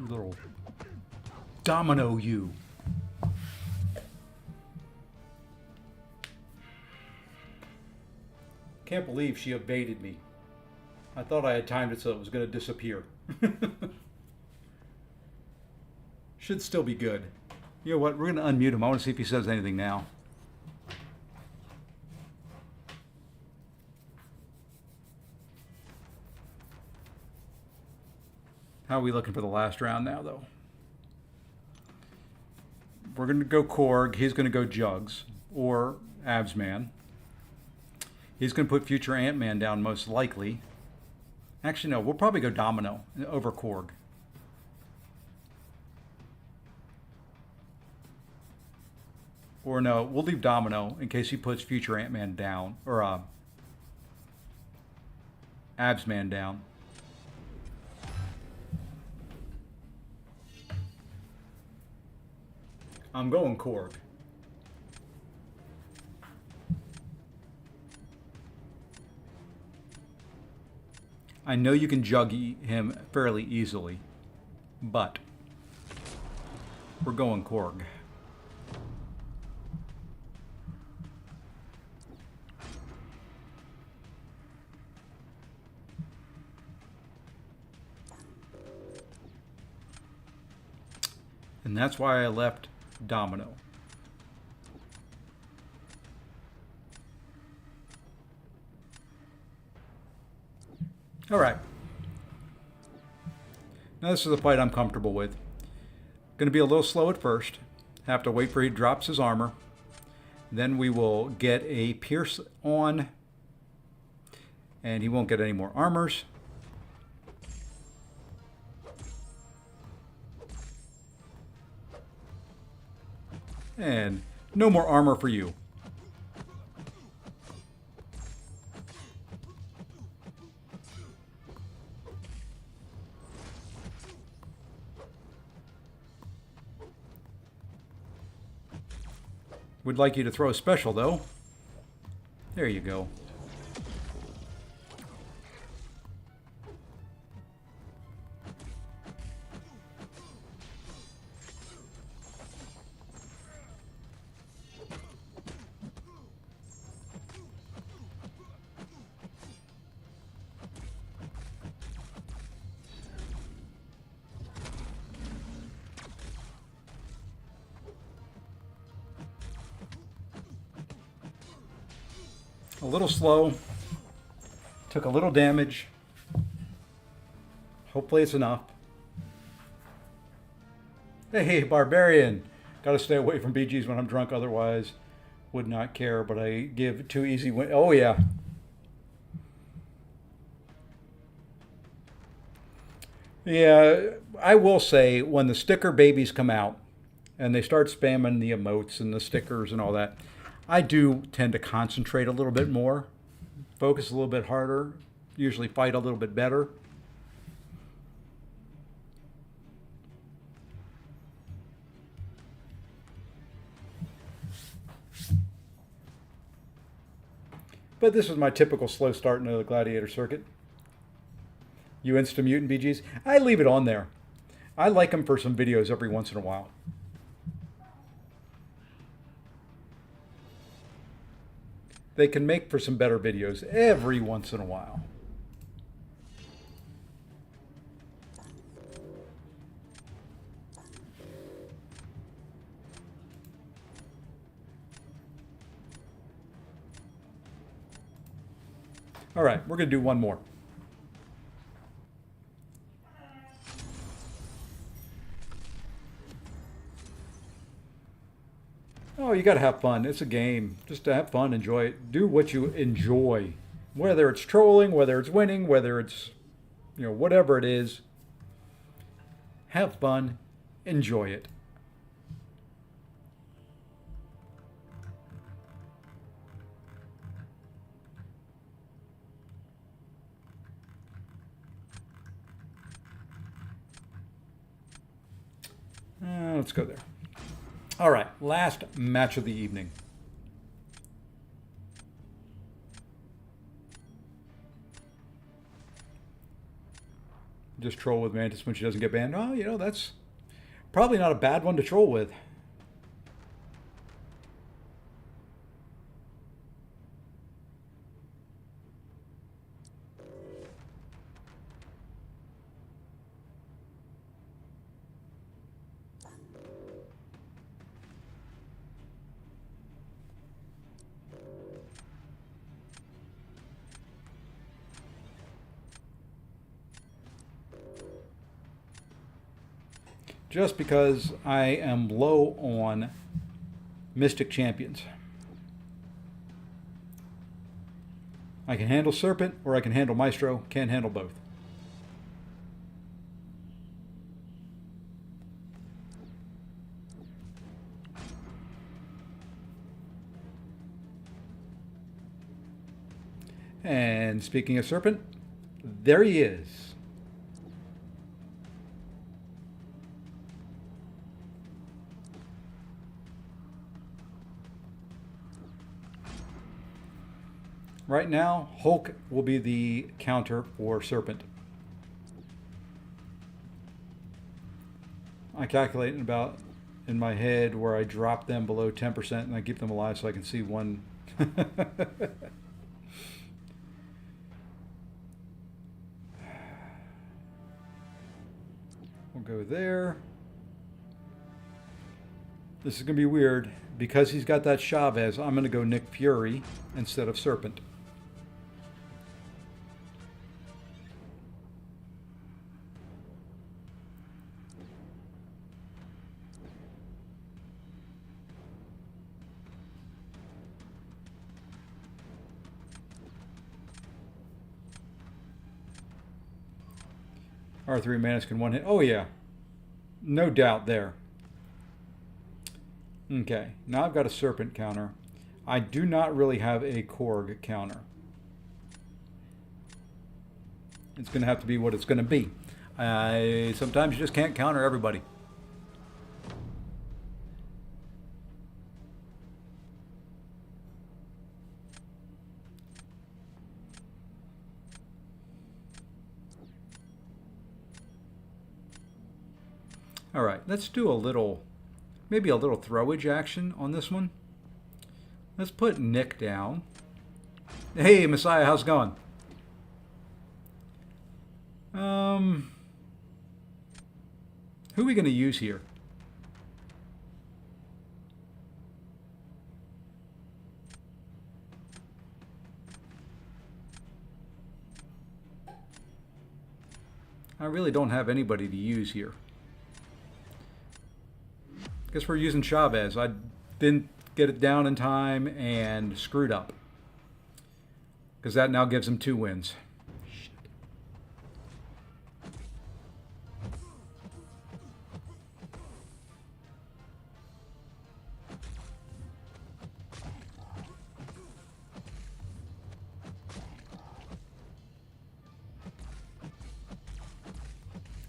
Little domino, you. Can't believe she evaded me. I thought I had timed it so it was going to disappear. Should still be good. You know what? We're going to unmute him. I want to see if he says anything now. How are we looking for the last round now, though? We're going to go Korg. He's going to go Jugs or Absman. He's going to put future Ant-Man down most likely. Actually, no. We'll probably go Domino over Korg. Or no, we'll leave Domino in case he puts future Ant-Man down. Or Absman down. I'm going Korg. I know you can jug him fairly easily, but we're going Korg. And that's why I left Domino. All right. Now this is a fight I'm comfortable with. Going to be a little slow at first. Have to wait for he drops his armor. Then we will get a pierce on. And he won't get any more armors. And no more armor for you. Would like you to throw a special, though. There you go. A little slow. Took a little damage. Hopefully it's enough. Hey, Barbarian. Gotta stay away from BGs when I'm drunk, otherwise would not care, but I give 2 easy wins. Oh, yeah. Yeah, I will say when the sticker babies come out and they start spamming the emotes and the stickers and all that, I do tend to concentrate a little bit more, focus a little bit harder, usually fight a little bit better. But this is my typical slow start into the Gladiator circuit. You Insta Mutant BGs, I leave it on there. I like them for some videos every once in a while. They can make for some better videos every once in a while. All right, we're going to do one more. Oh, you got to have fun. It's a game. Just to have fun, enjoy it. Do what you enjoy. Whether it's trolling, whether it's winning, whether it's, whatever it is. Have fun. Enjoy it. Let's go there. All right, last match of the evening. Just troll with Mantis when she doesn't get banned. Oh, that's probably not a bad one to troll with. Just because I am low on Mystic Champions. I can handle Serpent or I can handle Maestro. Can't handle both. And speaking of Serpent, there he is. Right now, Hulk will be the counter for Serpent. I calculate in my head where I drop them below 10% and I keep them alive so I can see one. We'll go there. This is going to be weird. Because he's got that Chavez, I'm going to go Nick Fury instead of Serpent. R3 Manus can one hit. Oh, yeah. No doubt there. Okay, now I've got a Serpent counter. I do not really have a Korg counter. It's going to have to be what it's going to be. Sometimes you just can't counter everybody. All right, let's do maybe a little throwage action on this one. Let's put Nick down. Hey, Messiah, how's it going? Who are we going to use here? I really don't have anybody to use here. Guess we're using Chavez. I didn't get it down in time and screwed up. Because that now gives him 2 wins. Shit.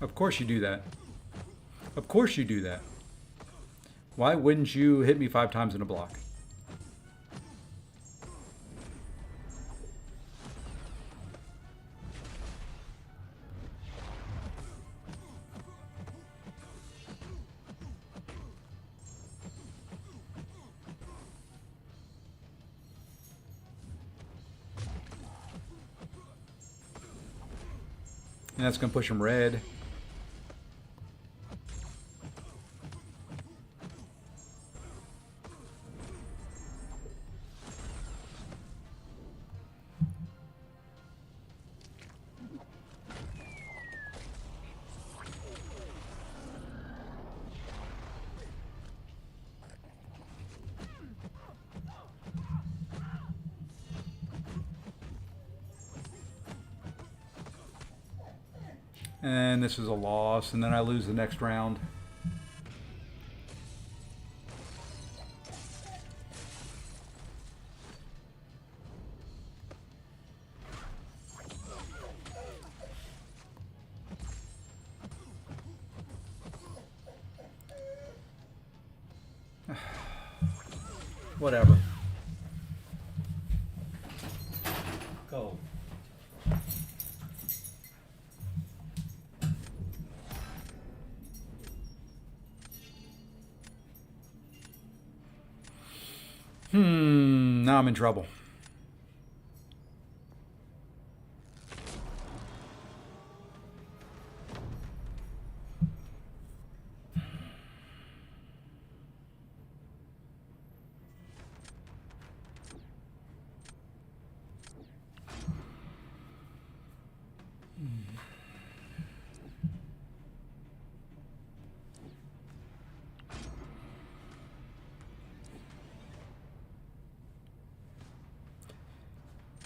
Of course you do that. Of course you do that. Why wouldn't you hit me 5 times in a block? And that's going to push him red. And this is a loss, and then I lose the next round. Whatever. Go. Now I'm in trouble.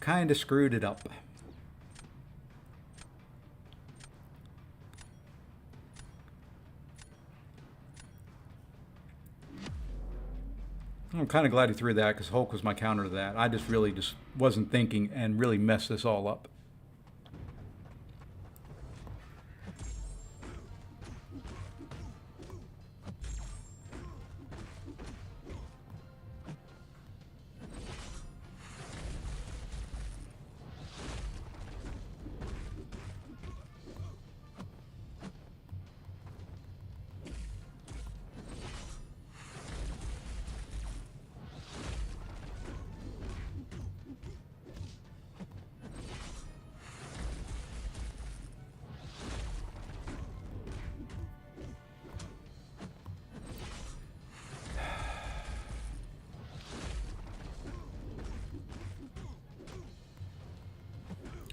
Kind of screwed it up. I'm kind of glad he threw that because Hulk was my counter to that. I just really wasn't thinking and really messed this all up.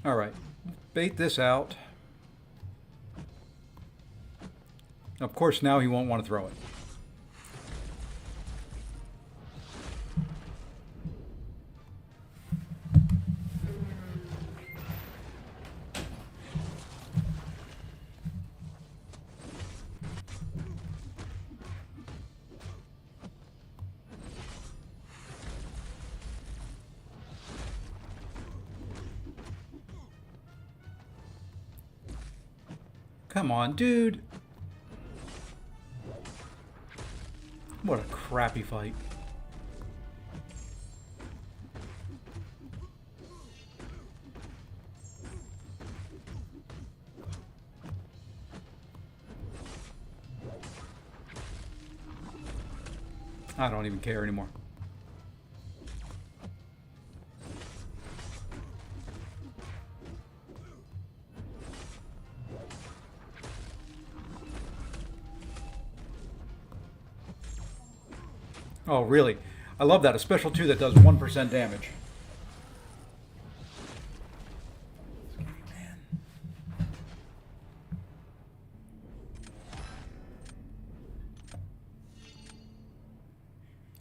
All right, bait this out. Of course, now he won't want to throw it. Come on, dude. What a crappy fight. I don't even care anymore. Oh, really? I love that. A special 2 that does 1% damage.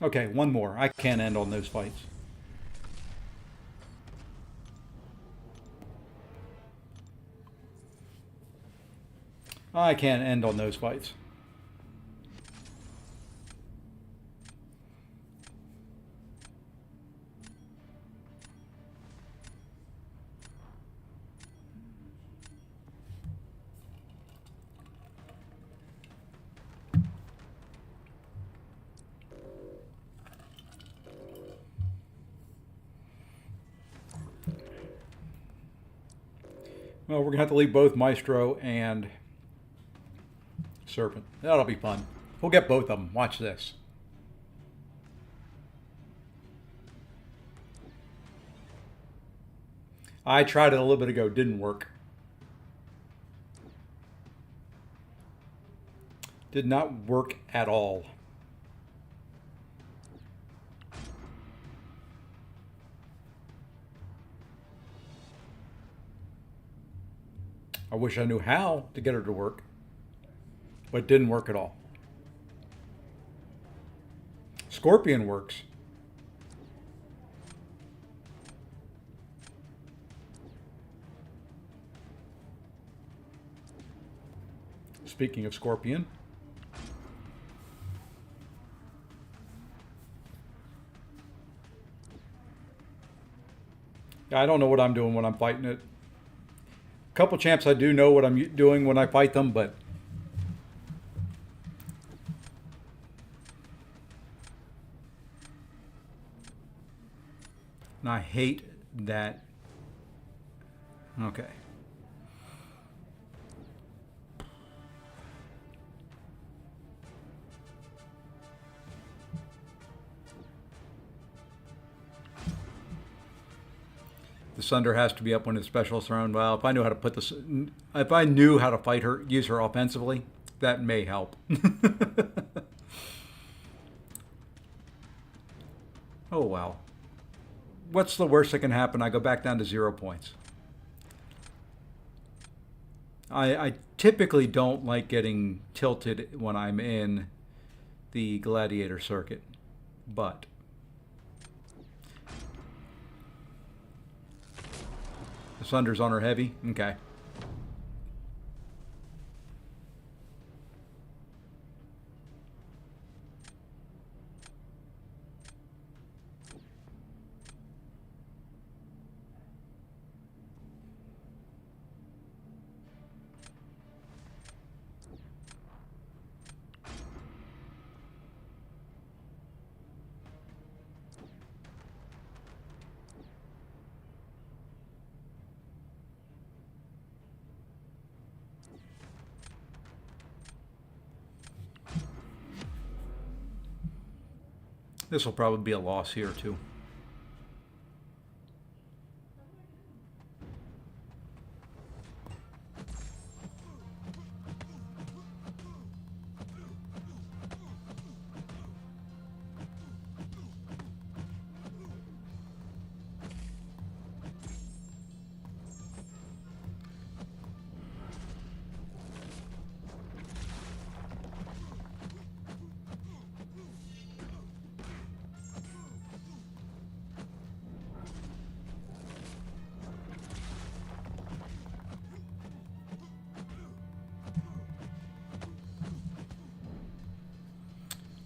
Okay, one more. I can't end on those fights. I can't end on those fights. Well, we're going to have to leave both Maestro and Serpent. That'll be fun. We'll get both of them. Watch this. I tried it a little bit ago. Didn't work. Did not work at all. I wish I knew how to get her to work, but it didn't work at all. Scorpion works. Speaking of Scorpion, I don't know what I'm doing when I'm fighting it. A couple champs I do know what I'm doing when I fight them, but and I hate that. Okay. The Sunder has to be up when the specialist thrown. Well, if I knew how to put this, if I knew how to fight her, use her offensively, that may help. Oh well. What's the worst that can happen? I go back down to 0 points. I typically don't like getting tilted when I'm in the Gladiator circuit, but the Sunder's on her heavy. Okay. This will probably be a loss here too.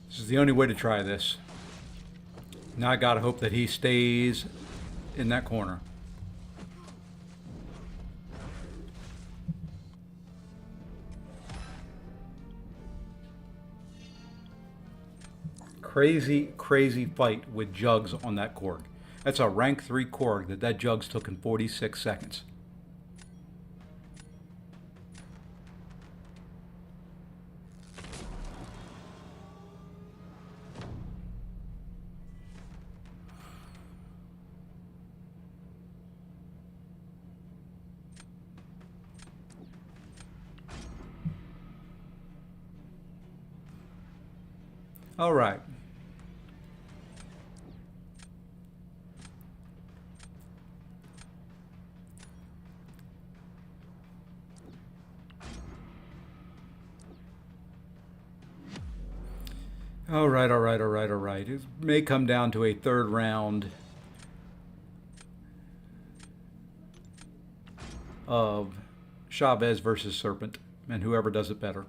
This is the only way to try this. Now I gotta hope that he stays in that corner. Crazy, crazy fight with Jugs on that Korg. That's a rank 3 Korg that Jugs took in 46 seconds. All right. All right, all right, all right, all right. It may come down to a third round of Chavez versus Serpent, and whoever does it better.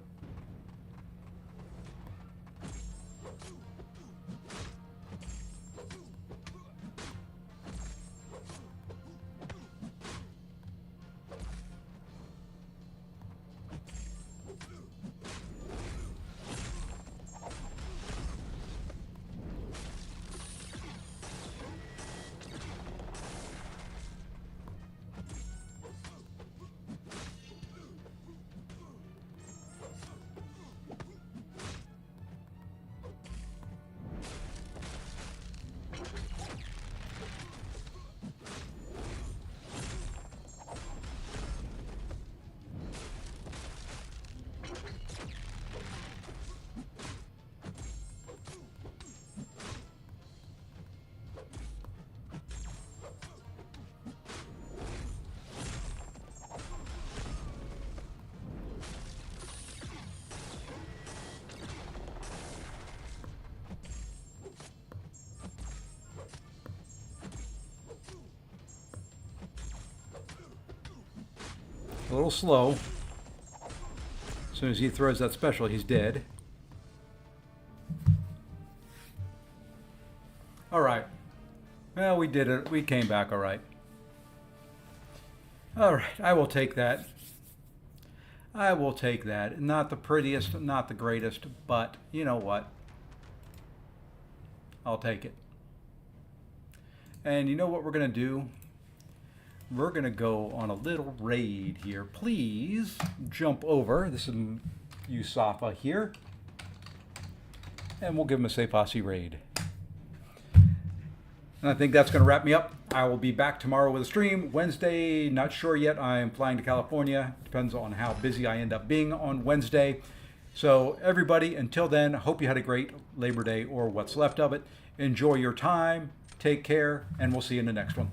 A little slow. As soon as he throws that special, he's dead. All right. Well, we did it. We came back all right. All right. I will take that. I will take that. Not the prettiest, not the greatest, but you know what? I'll take it. And you know what we're going to do? We're going to go on a little raid here. Please jump over. This is Usafa here. And we'll give him a Safe Posse raid. And I think that's going to wrap me up. I will be back tomorrow with a stream. Wednesday, not sure yet. I am flying to California. Depends on how busy I end up being on Wednesday. So everybody, until then, I hope you had a great Labor Day or what's left of it. Enjoy your time. Take care, and we'll see you in the next one.